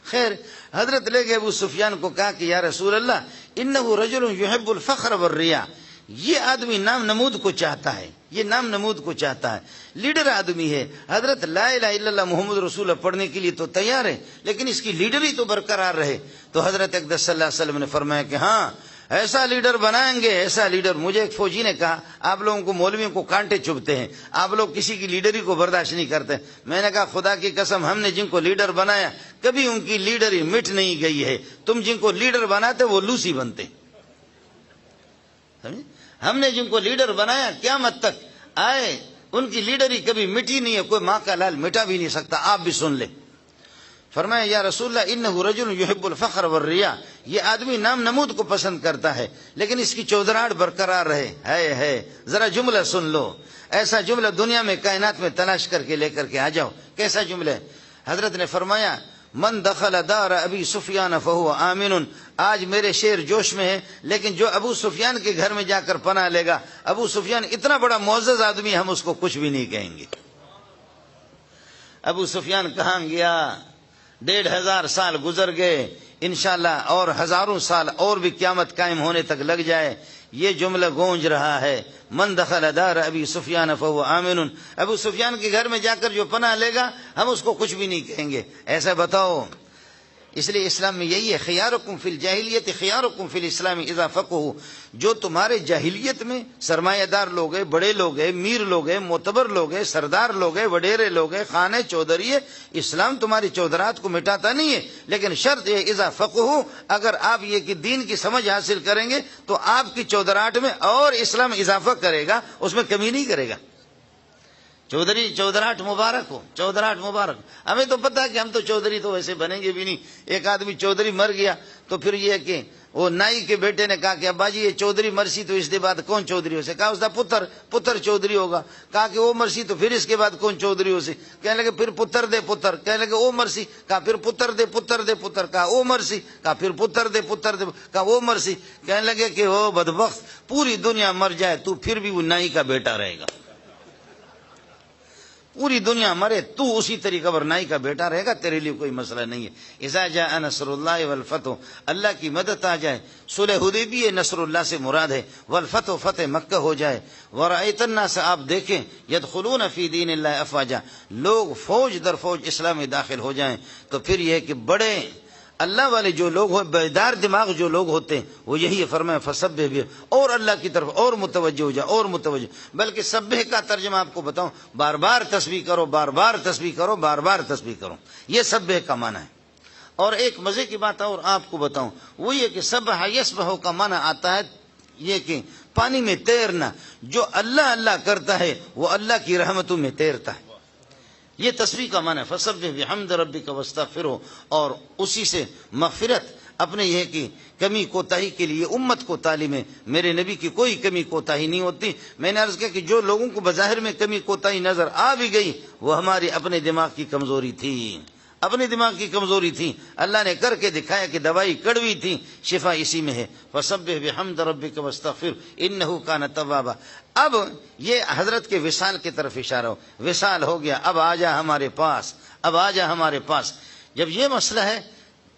خیر حضرت لے گئے ابو سفیان کو, کہا کہ یا رسول اللہ انہ رجل یحب الفخر والریا. یہ آدمی نام نمود کو چاہتا ہے, یہ نام نمود کو چاہتا ہے, لیڈر آدمی ہے. حضرت لا الہ الا اللہ محمد رسول اللہ پڑھنے کے لیے تو تیار ہے, لیکن اس کی لیڈری تو برقرار رہے. تو حضرت اقدس صلی اللہ علیہ وسلم نے فرمایا کہ ہاں ایسا لیڈر بنائیں گے, ایسا لیڈر. مجھے ایک فوجی نے کہا آپ لوگوں کو مولویوں کو کانٹے چبھتے ہیں, آپ لوگ کسی کی لیڈری کو برداشت نہیں کرتے. میں نے کہا خدا کی قسم ہم نے جن کو لیڈر بنایا کبھی ان کی لیڈری مٹ نہیں گئی ہے. تم جن کو لیڈر بناتے وہ لوسی بنتے. ہم نے جن کو لیڈر بنایا قیامت تک آئے ان کی لیڈری کبھی مٹی نہیں ہے, کوئی ماں کا لال مٹا بھی نہیں سکتا. آپ بھی سن لیں. فرمایا یا رسول اللہ انہ رجل یحب الفخر والریا. یہ آدمی نام نمود کو پسند کرتا ہے, لیکن اس کی چودراہٹ برقرار رہے. ہے ذرا جملہ سن لو, ایسا جملہ دنیا میں کائنات میں تلاش کر کے لے کر کے آ جاؤ. کیسا جملہ ہے؟ حضرت نے فرمایا من دخل دار ابی سفیان فہو آمن، آج میرے شعر جوش میں ہے، لیکن جو ابو سفیان کے گھر میں جا کر پناہ لے گا، ابو سفیان اتنا بڑا معزز آدمی، ہم اس کو کچھ بھی نہیں کہیں گے۔ ابو سفیان کہاں گیا؟ 1500 سال گزر گئے، انشاءاللہ اور ہزاروں سال اور بھی قیامت قائم ہونے تک لگ جائے، یہ جملہ گونج رہا ہے، من دخل دار ابی سفیان فہو آمن، ابو سفیان کے گھر میں جا کر جو پناہ لے گا ہم اس کو کچھ بھی نہیں کہیں گے۔ ایسا بتاؤ، اس لیے اسلام میں یہی ہے، خیارکم فی الجاہلیت خیارکم فی الاسلام اذا فقہوا، جو تمہارے جاہلیت میں سرمایہ دار لوگ ہیں، بڑے لوگ ہیں، میر لوگ ہیں، معتبر لوگ ہیں، سردار لوگ ہیں، وڈیرے لوگ ہیں، خانے چودھری ہے، اسلام تمہاری چودرات کو مٹاتا نہیں ہے، لیکن شرط ہے اذا فقہوا، اگر آپ یہ کہ دین کی سمجھ حاصل کریں گے تو آپ کی چودراہٹ میں اور اسلام اضافہ کرے گا، اس میں کمی نہیں کرے گا۔ چودراہٹ مبارک ہو، چودراہٹ مبارک۔ ہمیں تو پتا کہ ہم تو چودھری تو ویسے بنیں گے بھی نہیں۔ ایک آدمی چودھری مر گیا تو پھر یہ کہ وہ نائی کے بیٹے نے کہا کہ ابا جی یہ چودھری مرسی تو اس کے بعد کون چودھری ہو سے؟ کہا اس کا پتر چودھری ہوگا۔ کہا کہ وہ مرسی تو پھر اس کے بعد کون چودھری ہو سے؟ کہنے لگے پھر پتر دے پتر، کہنے لگے وہ مرسی، کہا پھر پتر دے پتر، کہا وہ مرسی، کہا پھر پتر دے، کہا وہ مرسی۔ کہنے لگے کہ وہ بدبخت، پوری دنیا مر جائے تو پھر بھی وہ نائی کا بیٹا رہے گا، پوری دنیا مرے تو اسی طریقہ پر نائی کا بیٹا رہے گا، تیرے لیے کوئی مسئلہ نہیں ہے۔ اذا جاء نصر اللہ والفتح، اللہ کی مدد آ جائے، صلح حدیبیہ نصر اللہ سے مراد ہے، والفتح فتح مکہ ہو جائے، ورأیت الناس آپ دیکھیں، یدخلون فی دین اللہ افواجا، لوگ فوج در فوج اسلام میں داخل ہو جائیں، تو پھر یہ ہے کہ بڑے اللہ والے جو لوگ ہو، بیدار دماغ جو لوگ ہوتے ہیں، وہ یہی فرمائے فسبح بھی، اور اللہ کی طرف اور متوجہ ہو جائے، اور متوجہ۔ بلکہ سبح کا ترجمہ آپ کو بتاؤں، بار بار تسبیح کرو، بار بار تسبیح کرو، بار بار تسبیح کرو، یہ سبح کا معنی ہے۔ اور ایک مزے کی بات اور آپ کو بتاؤں، وہ یہ کہ سبح یسبح کا معنی آتا ہے یہ کہ پانی میں تیرنا، جو اللہ اللہ کرتا ہے وہ اللہ کی رحمتوں میں تیرتا ہے، یہ تسبیح کا معنی ہے۔ فسبح بحمد ربک واستغفرہ، اور اسی سے مغفرت اپنے یہ کہ کمی کوتاہی کے لیے امت کو تعلیم ہے، میرے نبی کی کوئی کمی کوتاہی نہیں ہوتی۔ میں نے عرض کیا کہ جو لوگوں کو بظاہر میں کمی کوتاہی نظر آ بھی گئی وہ ہماری اپنے دماغ کی کمزوری تھی، اپنے دماغ کی کمزوری تھی، اللہ نے کر کے دکھایا کہ دوائی کڑوی تھی، شفا اسی میں ہے۔ فسبح بحمد ربک واستغفر انہ کان توابا۔ اب یہ حضرت کے وصال کی طرف اشارہ ہو، وصال ہو گیا، اب آ جا ہمارے پاس، اب آ جا ہمارے پاس۔ جب یہ مسئلہ ہے،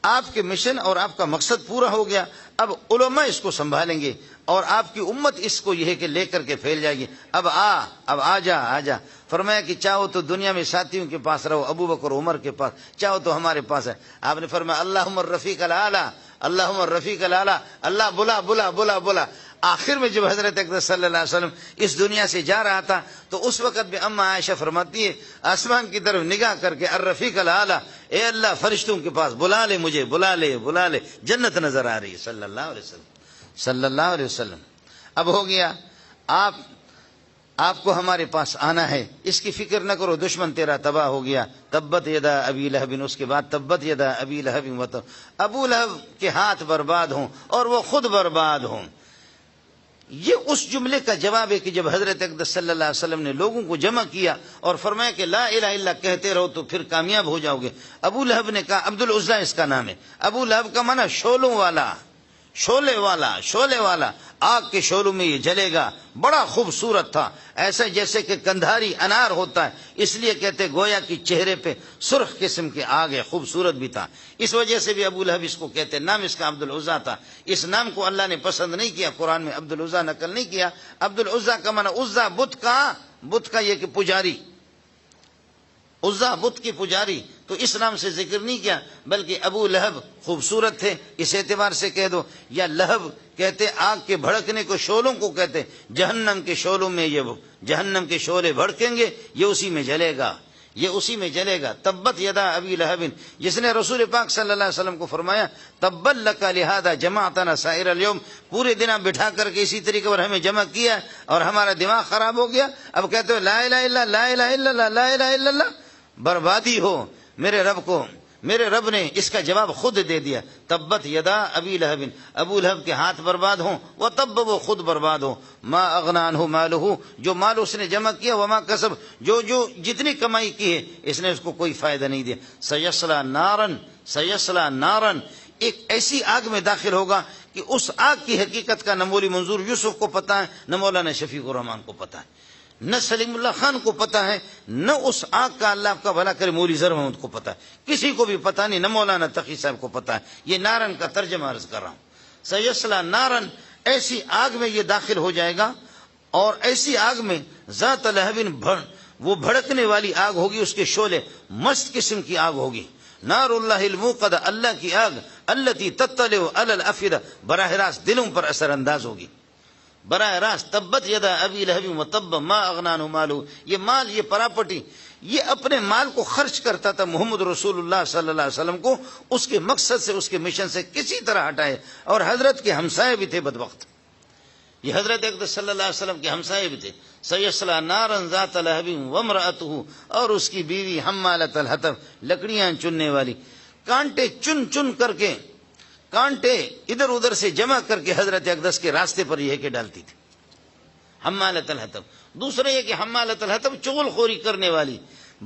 آپ کے مشن اور آپ کا مقصد پورا ہو گیا، اب علماء اس کو سنبھالیں گے اور آپ کی امت اس کو یہ کہ لے کر کے پھیل جائے گی۔ اب آ جا۔ فرمایا کہ چاہو تو دنیا میں ساتھیوں کے پاس رہو، ابو بکر عمر کے پاس، چاہو تو ہمارے پاس ہے۔ آپ نے فرمایا اللہم الرفیق الاعلی، اللہم الرفیق الاعلی، اللہ بلا بلا بلا بلا۔ آخر میں جب حضرت اقدس صلی اللہ علیہ وسلم اس دنیا سے جا رہا تھا تو اس وقت بھی اما عائشہ فرماتی ہے آسمان کی طرف نگاہ کر کے الرفیق الاعلی، اے اللہ فرشتوں کے پاس بلا لے مجھے، بلا لے، جنت نظر آ رہی ہے صلی اللہ علیہ وسلم، صلی اللہ علیہ وسلم۔ اب ہو گیا، آپ کو ہمارے پاس آنا ہے، اس کی فکر نہ کرو، دشمن تیرا تباہ ہو گیا۔ تبت یدا ابی لہب، اس کے بعد تبت یدا ابی لہب وتب، ابو لہب کے ہاتھ برباد ہوں اور وہ خود برباد ہوں۔ یہ اس جملے کا جواب ہے کہ جب حضرت اقدس صلی اللہ علیہ وسلم نے لوگوں کو جمع کیا اور فرمایا کہ لا الہ الا اللہ کہتے رہو تو پھر کامیاب ہو جاؤ گے۔ ابو لہب نے کہا، عبد العزیٰ اس کا نام ہے، ابو لہب کا معنی شولوں والا، شولے والا، آگ کے شولوں میں یہ جلے گا، بڑا خوبصورت تھا، ایسا جیسے کہ کندھاری انار ہوتا ہے، اس لیے کہتے گویا کہ چہرے پہ سرخ قسم کے آگ ہے، خوبصورت بھی تھا، اس وجہ سے بھی ابو لہب اس کو کہتے، نام اس کا عبد العزیٰ تھا۔ اس نام کو اللہ نے پسند نہیں کیا، قرآن میں عبد العزیٰ نقل نہیں کیا۔ عبد العزیٰ کا معنی عزیٰ بت کا یہ کہ پجاری، عزیٰ بت کی پجاری، تو اس نام سے ذکر نہیں کیا، بلکہ ابو لہب خوبصورت تھے اس اعتبار سے کہہ دو، یا لہب کہتے آگ کے بھڑکنے کو، شولوں کو کہتے، جہنم کے شولوں میں یہ جہنم کے شولے بھڑکیں گے، یہ اسی میں جلے گا، یہ اسی میں جلے گا۔ تبت یدا ابی لہب، جس نے رسول پاک صلی اللہ علیہ وسلم کو فرمایا تبت لک لہذا جمعتنا سائر اليوم، پورے دن آپ بٹھا کر کے اسی طریقے پر ہمیں جمع کیا اور ہمارا دماغ خراب ہو گیا، اب کہتے ہو لا الہ الا اللہ، لا الہ الا اللہ، لا الہ الا اللہ، بربادی ہو۔ میرے رب کو میرے رب نے اس کا جواب خود دے دیا، تبت یدا ابی لہب، ابو لہب کے ہاتھ برباد ہوں، وہ تب وہ خود برباد ہو، ما اغنا عنہ مالہ، جو مال اس نے جمع کیا، وما کسب، جو جتنی کمائی کی ہے اس نے اس کو کوئی فائدہ نہیں دیا، سیصلی نارن، سیصلی نارن، ایک ایسی آگ میں داخل ہوگا کہ اس آگ کی حقیقت کا نہ مولوی منظور یوسف کو پتا ہے، نہ مولانا شفیق الرحمان کو پتا ہے، نہ سلیم اللہ خان کو پتا ہے، نہ اس آگ کا اللہ آپ کا بھلا کرے مولوی ظہر محمد کو پتا ہے، کسی کو بھی پتا نہیں، نہ مولانا تقی صاحب کو پتا ہے۔ یہ نارن کا ترجمہ عرض کر رہا ہوں، سیصلی نارن، ایسی آگ میں یہ داخل ہو جائے گا، اور ایسی آگ میں ذات لہب، وہ بھڑکنے والی آگ ہوگی، اس کے شعلے مست قسم کی آگ ہوگی، نار اللہ الموقد، اللہ کی آگ، التی تطلع علی الافئدہ، براہ راست دلوں پر اثر انداز ہوگی، براہ راست، تبت یدا ابی لہب وتب ما اغنا عنہ مالہ، یہ مال، یہ پراپرٹی، یہ اپنے مال کو خرچ کرتا تھا محمد رسول اللہ صلی اللہ علیہ وسلم کو اس کے مقصد سے، اس کے مشن سے کسی طرح ہٹائے، اور حضرت کے ہمسائے بھی تھے بدبخت، یہ حضرت اقدس صلی اللہ علیہ وسلم کے ہمسائے بھی تھے، سیصلی نارا ذات لہب وامرأتہ، اور اس کی بیوی حمالۃ الحطب، لکڑیاں چننے والی، کانٹے چن چن کر کے، کانٹے ادھر ادھر سے جمع کر کے حضرت اقدس کے راستے پر یہ کہ ڈالتی تھی، حمالۃ الحطب۔ دوسرا یہ کہ حمالۃ الحطب، چغل خوری کرنے والی،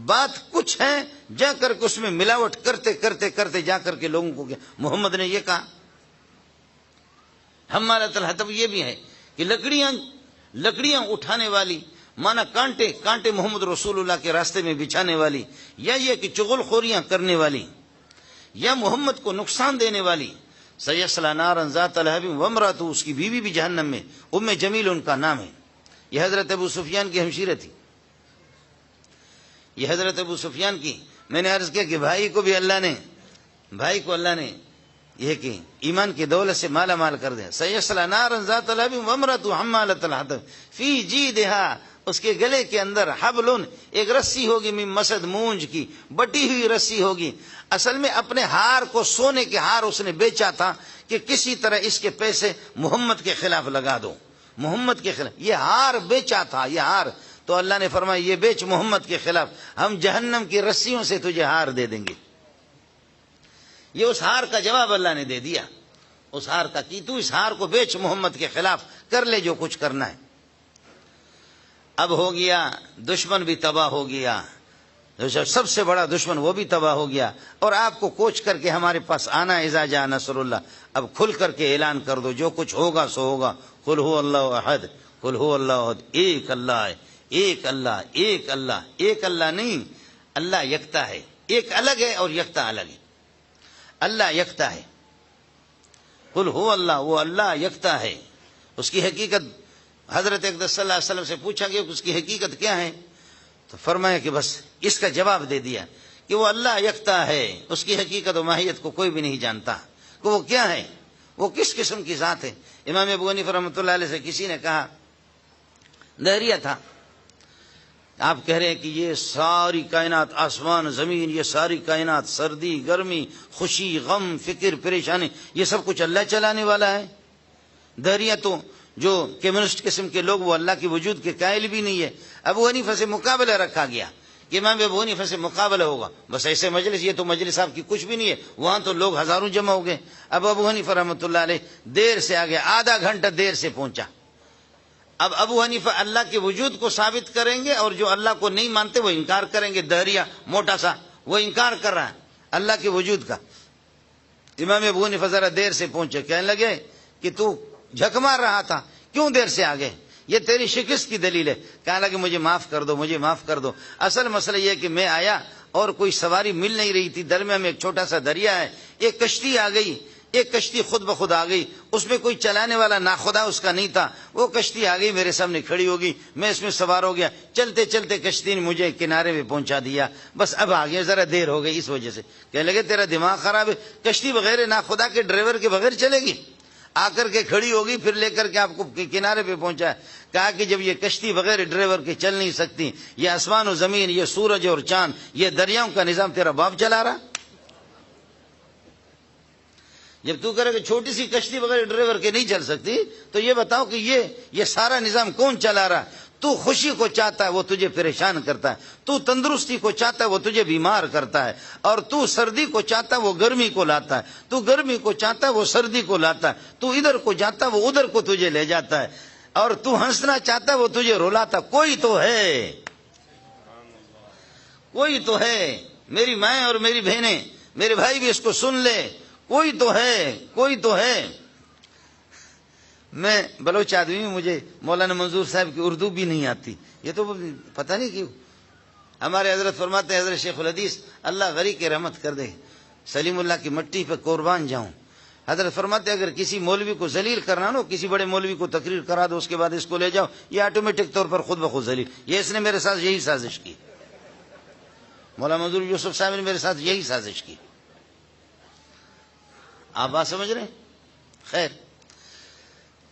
بات کچھ ہے جا کر کے اس میں ملاوٹ کرتے کرتے کرتے جا کر کے لوگوں کو کیا محمد نے یہ کہا۔ حمالۃ الحطب یہ بھی ہے کہ لکڑیاں اٹھانے والی، مانا کانٹے کانٹے محمد رسول اللہ کے راستے میں بچھانے والی، یا یہ کہ چغل خوریاں کرنے والی، یا محمد کو نقصان دینے والی، سیصلی نارا ذات لہب وامرأتہ، اس کی بیوی بھی جہنم میں، ام جمیل ان کا نام ہے، یہ حضرت ابو سفیان کی ہمشیرہ تھی، یہ حضرت ابو سفیان کی، میں نے عرض کیا کہ بھائی کو اللہ نے یہ کہ ایمان کی دولت سے مالا مال کر دے، سیصلی نارا ذات لہب وامرأتہ حمالۃ الحطب فی جیدہا، اس کے گلے کے اندر حبل، ایک رسی ہوگی، من مسد، مونج کی بٹی ہوئی رسی ہوگی، اصل میں اپنے ہار کو، سونے کے ہار اس نے بیچا تھا کہ کسی طرح اس کے پیسے محمد کے خلاف لگا دو، محمد کے خلاف یہ ہار بیچا تھا، یہ ہار، تو اللہ نے فرمایا یہ بیچ محمد کے خلاف، ہم جہنم کی رسیوں سے تجھے ہار دے دیں گے۔ یہ اس ہار کا جواب اللہ نے دے دیا، اس ہار کا، کہ تو اس ہار کو بیچ محمد کے خلاف، کر لے جو کچھ کرنا ہے۔ اب ہو گیا، دشمن بھی تباہ ہو گیا، سب سے بڑا دشمن وہ بھی تباہ ہو گیا، اور آپ کو کوچ کر کے ہمارے پاس آنا، اذا جاء نصر اللہ، اب کھل کر کے اعلان کر دو، جو کچھ ہوگا سو ہوگا، قل هو اللہ احد، قل هو اللہ احد، ایک اللہ ہے، ایک اللہ، ایک اللہ، ایک اللہ نہیں، اللہ یکتا ہے، ایک الگ ہے اور یکتا الگ ہے، اللہ یکتا ہے، قل هو اللہ، وہ اللہ یکتا ہے، اس کی حقیقت حضرت اقدس صلی اللہ علیہ وسلم سے پوچھا گیا کہ اس کی حقیقت کیا ہے، تو فرمایا کہ بس اس کا جواب دے دیا کہ وہ اللہ یکتا ہے، اس کی حقیقت و ماہیت کو کوئی بھی نہیں جانتا کہ وہ کیا ہے، وہ کس قسم کی ذات ہے۔ امام ابو حنیفہ رحمۃ اللہ علیہ سے کسی نے کہا، دہریہ تھا، آپ کہہ رہے ہیں کہ یہ ساری کائنات، آسمان زمین، یہ ساری کائنات، سردی گرمی، خوشی غم، فکر پریشانی، یہ سب کچھ اللہ چلانے والا ہے۔ دہریہ تو جو کمیونسٹ قسم کے لوگ، وہ اللہ کے وجود کے قائل بھی نہیں ہے۔ ابو حنیفہ سے مقابلہ رکھا گیا کہ امام ابو حنیفہ سے مقابلہ ہوگا، بس ایسے مجلس، یہ تو مجلس آپ کی کچھ بھی نہیں ہے، وہاں تو لوگ ہزاروں جمع ہو گئے۔ اب ابو حنیفہ رحمۃ اللہ علیہ دیر سے آ گیا، آدھا گھنٹہ دیر سے پہنچا۔ اب ابو حنیفہ اللہ کے وجود کو ثابت کریں گے، اور جو اللہ کو نہیں مانتے وہ انکار کریں گے۔ دہریہ موٹا سا وہ انکار کر رہا ہے اللہ کے وجود کا۔ امام ابو حنیفہ ذرا دیر سے پہنچے، کہنے لگے کہ تو جھک مار رہا تھا، کیوں دیر سے آگے؟ یہ تیری شکست کی دلیل ہے۔ کہنے لگے مجھے معاف کر دو، مجھے معاف کر دو۔ اصل مسئلہ یہ ہے کہ میں آیا اور کوئی سواری مل نہیں رہی تھی، درمیان میں ایک چھوٹا سا دریا ہے، ایک کشتی آ گئی، ایک کشتی خود بخود آ گئی، اس میں کوئی چلانے والا ناخدا اس کا نہیں تھا، وہ کشتی آ گئی میرے سامنے کھڑی ہوگی، میں اس میں سوار ہو گیا، چلتے چلتے کشتی نے مجھے کنارے پہ پہنچا دیا، بس اب آ گیا، ذرا دیر ہو گئی اس وجہ سے۔ کہنے لگے تیرا دماغ خراب ہے، کشتی بغیر ناخدا کے ڈرائیور کے بغیر چلے گی؟ آ کر کے کھڑی ہوگی، پھر لے کر کے آپ کو کنارے پہ پہنچا۔ کہا کہ جب یہ کشتی بغیر ڈرائیور کے چل نہیں سکتی، یہ آسمان و زمین، یہ سورج اور چاند، یہ دریاؤں کا نظام تیرا باپ چلا رہا؟ جب تو کرے کہ چھوٹی سی کشتی بغیر ڈرائیور کے نہیں چل سکتی، تو یہ بتاؤ کہ یہ سارا نظام کون چلا رہا؟ تو خوشی کو چاہتا ہے وہ تجھے پریشان کرتا ہے، تو تندرستی کو چاہتا ہے وہ تجھے بیمار کرتا ہے، اور تو سردی کو چاہتا ہے وہ گرمی کو لاتا ہے، تو گرمی کو چاہتا ہے وہ سردی کو لاتا ہے، تو ادھر کو جاتا ہے وہ ادھر کو تجھے لے جاتا ہے، اور تو ہنسنا چاہتا ہے وہ تجھے رلاتا ہے۔ کوئی تو ہے، کوئی تو ہے، میری مائیں اور میری بہنیں، میرے بھائی بھی اس کو سن لے، کوئی تو ہے، کوئی تو ہے۔ میں بلوچ آدمی ہوں، مجھے مولانا منظور صاحب کی اردو بھی نہیں آتی، یہ تو پتہ نہیں کیوں۔ ہمارے حضرت فرماتے ہیں، حضرت شیخ الحدیث اللہ غری کے رحمت کر دے، سلیم اللہ کی مٹی پہ قربان جاؤں، حضرت فرماتے ہیں اگر کسی مولوی کو ذلیل کرنا نو، کسی بڑے مولوی کو تقریر کرا دو، اس کے بعد اس کو لے جاؤ، یہ آٹومیٹک طور پر خود بخود ذلیل۔ یہ اس نے میرے ساتھ یہی سازش کی، مولانا منظور یوسف صاحب نے میرے ساتھ یہی سازش کی۔ آپ بات سمجھ رہے ہیں؟ خیر،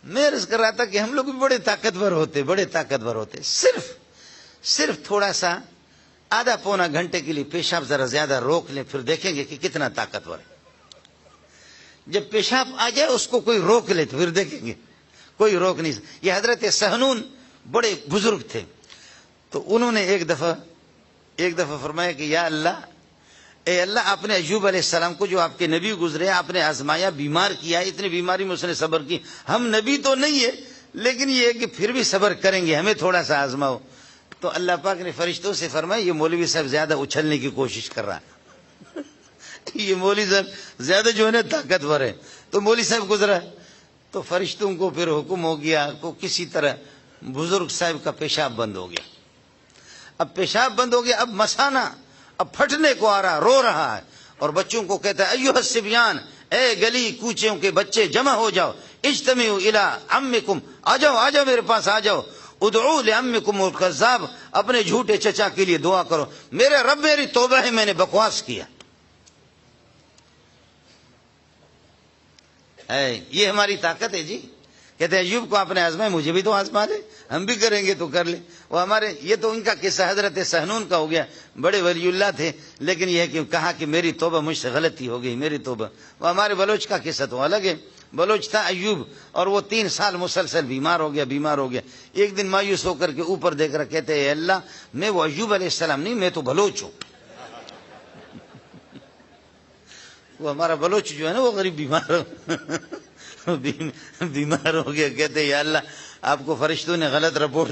میں عرض کر رہا تھا کہ ہم لوگ بھی بڑے طاقتور ہوتے، بڑے طاقتور ہوتے، صرف تھوڑا سا آدھا پونا گھنٹے کے لیے پیشاب ذرا زیادہ روک لیں، پھر دیکھیں گے کہ کتنا طاقتور ہے۔ جب پیشاب آ جائے اس کو کوئی روک لے تو پھر دیکھیں گے کوئی روک نہیں سکتا۔ یہ حضرت سہنون بڑے بزرگ تھے، تو انہوں نے ایک دفعہ فرمایا کہ یا اللہ، اے اللہ، آپ نے ایوب علیہ السلام کو جو آپ کے نبی گزرے آپ نے آزمایا، بیمار کیا، اتنی بیماری میں اس نے صبر کی، ہم نبی تو نہیں ہے لیکن یہ ہے کہ پھر بھی صبر کریں گے، ہمیں تھوڑا سا آزماؤ۔ تو اللہ پاک نے فرشتوں سے فرمایا یہ مولوی صاحب زیادہ اچھلنے کی کوشش کر رہا ہے، یہ مولوی صاحب زیادہ جو ہے نا طاقتور ہے۔ تو مولوی صاحب گزرا تو فرشتوں کو پھر حکم ہو گیا کو کسی طرح بزرگ صاحب کا پیشاب بند ہو گیا۔ اب پیشاب بند ہو گیا، اب مسانا اب پھٹنے کو آ رہا، رو رہا ہے، اور بچوں کو کہتا ہے ایھا الصبیان، اے گلی کوچوں کے بچے جمع ہو جاؤ، اجتمعوا الی عمکم، آ جاؤ میرے پاس آ جاؤ، ادعوا لعمکم الکذاب، اپنے جھوٹے چچا کے لیے دعا کرو، میرے رب میری توبہ ہے میں نے بکواس کیا۔ یہ ہماری طاقت ہے جی۔ کہتے ہیں ایوب کو آپ نے آزمایا، مجھے بھی تو آزما لے، ہم بھی کریں گے تو کر لیں۔ وہ ہمارے، یہ تو ان کا قصہ حضرت سہنون کا ہو گیا، بڑے ولی اللہ تھے، لیکن یہ ہے کہ کہا کہ میری توبہ مجھ سے غلطی ہو گئی، میری توبہ۔ وہ ہمارے بلوچ کا قصہ تو الگ ہے، بلوچ تھا ایوب، اور وہ 3 سال مسلسل بیمار ہو گیا۔ ایک دن مایوس ہو کر کے اوپر دیکھ رہا، کہتے اے اللہ، میں وہ ایوب علیہ السلام نہیں، میں تو بلوچ ہوں۔ وہ ہمارا بلوچ جو ہے نا وہ غریب بیمار ہو گیا، کہتے یا اللہ آپ کو فرشتوں نے غلط رپورٹ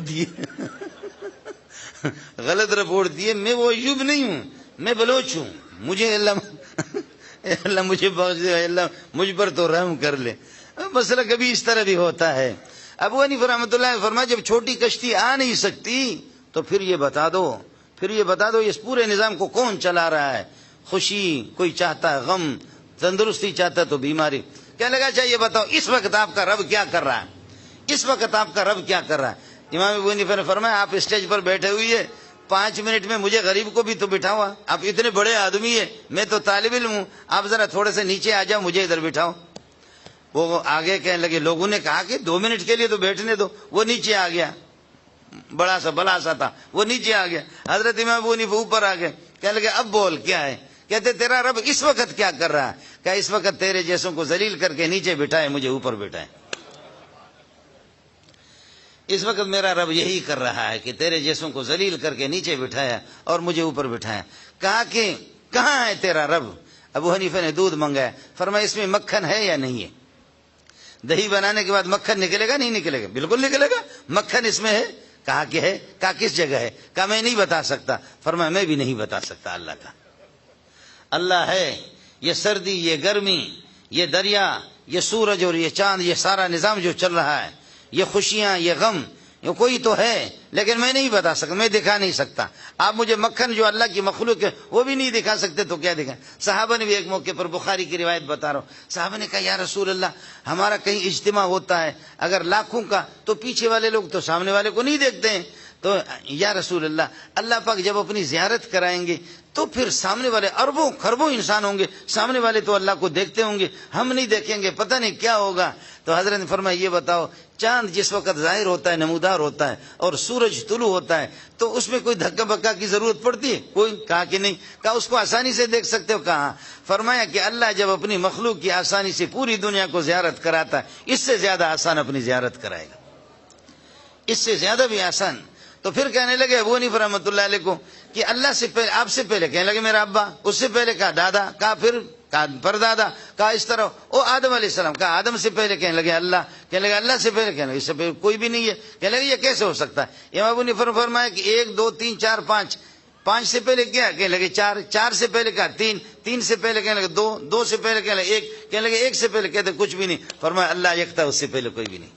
دی، میں وہ ایوب نہیں ہوں، میں بلوچ ہوں، مجھے اللہ مجھے بخش دے، اللہ مجھ پر تو رحم کر لے۔ مسئلہ کبھی اس طرح بھی ہوتا ہے۔ ابو حنیفہ رحمۃ اللہ نے فرمایا جب چھوٹی کشتی آ نہیں سکتی تو پھر یہ بتا دو اس پورے نظام کو کون چلا رہا ہے، خوشی کوئی چاہتا ہے غم، تندرستی چاہتا ہے تو بیماری۔ کہنے لگا چاہیے بتاؤ اس وقت آپ کا رب کیا کر رہا ہے، امام ابو حنیفہ نے فرمایا آپ اسٹیج پر بیٹھے ہوئی ہے، 5 منٹ میں مجھے غریب کو بھی تو بٹھاؤ، آپ اتنے بڑے آدمی ہیں، میں تو طالب علم ہوں، آپ ذرا تھوڑے سے نیچے آ جاؤ، مجھے ادھر بٹھاؤ۔ وہ آگے کہنے لگے، لوگوں نے کہا کہ 2 منٹ کے لیے تو بیٹھنے دو، وہ نیچے آ گیا، بڑا سا تھا، وہ نیچے آ گیا، حضرت امام ابو حنیفہ اوپر آ گئے، کہنے لگے اب بول کیا ہے؟ کہتے تیرا رب اس وقت کیا کر رہا ہے؟ کہ اس وقت تیرے جیسوں کو ذلیل کر کے نیچے بٹھائے، مجھے اوپر بٹھائے۔ اس وقت میرا رب یہی کر رہا ہے کہ تیرے جیسوں کو ذلیل کر کے نیچے بٹھایا اور مجھے اوپر بٹھایا۔ کہا کہ کہاں ہے تیرا رب؟ ابو حنیفہ نے دودھ منگایا، فرمایا اس میں مکھن ہے یا نہیں ہے؟ دہی بنانے کے بعد مکھن نکلے گا نہیں نکلے گا؟ بالکل نکلے گا، مکھن اس میں ہے۔ کہا کہ ہے، کہا کس جگہ ہے؟ کہا میں نہیں بتا سکتا۔ فرمایا میں بھی نہیں بتا سکتا، اللہ کا اللہ ہے، یہ سردی، یہ گرمی، یہ دریا، یہ سورج اور یہ چاند، یہ سارا نظام جو چل رہا ہے، یہ خوشیاں، یہ غم، یہ کوئی تو ہے، لیکن میں نہیں بتا سکتا، میں دکھا نہیں سکتا۔ آپ مجھے مکھن جو اللہ کی مخلوق ہے وہ بھی نہیں دکھا سکتے تو کیا دکھائیں؟ صحابہ نے بھی ایک موقع پر، بخاری کی روایت بتا رہا ہوں، صحابہ نے کہا یا رسول اللہ ہمارا کہیں اجتماع ہوتا ہے، اگر لاکھوں کا تو پیچھے والے لوگ تو سامنے والے کو نہیں دیکھتے ہیں، تو یا رسول اللہ، اللہ پاک جب اپنی زیارت کرائیں گے تو پھر سامنے والے اربوں خربوں انسان ہوں گے، سامنے والے تو اللہ کو دیکھتے ہوں گے، ہم نہیں دیکھیں گے، پتہ نہیں کیا ہوگا۔ تو حضرت نے فرمایا یہ بتاؤ، چاند جس وقت ظاہر ہوتا ہے، نمودار ہوتا ہے، اور سورج طلوع ہوتا ہے، تو اس میں کوئی دھکا بکا کی ضرورت پڑتی ہے؟ کوئی؟ کہا کہ نہیں۔ کہا اس کو آسانی سے دیکھ سکتے ہو؟ کہا۔ فرمایا کہ اللہ جب اپنی مخلوق کی آسانی سے پوری دنیا کو زیارت کراتا ہے، اس سے زیادہ آسان اپنی زیارت کرائے گا۔ اس سے زیادہ بھی آسان. تو پھر کہنے لگے ابو حنیفہ رحمۃ اللہ علیہ کو کہ اللہ سے پہلے، آپ سے پہلے کہنے لگے میرا ابا، اس سے پہلے کہا دادا، کہا پھر کہا پردادا، کہا اس طرح او آدم علیہ السلام، کہا آدم سے پہلے، کہنے لگے اللہ، کہنے لگے اللہ سے پہلے، کہنے لگے اس سے پہلے کوئی بھی نہیں ہے. کہنے لگے یہ کیسے ہو سکتا ہے؟ امام ابو حنیفہ نے فرمایا کہ 1 2 3 4 5، 5 سے پہلے کیا؟ کہنے لگے 4، 4 سے پہلے کہا 3، 3 سے پہلے کہنے لگے 2، 2 سے پہلے کہنے لگے 1، کہنے لگے 1 سے پہلے کہتے کچھ بھی نہیں. فرمایا اللہ یکتا، اس سے پہلے کوئی بھی نہیں.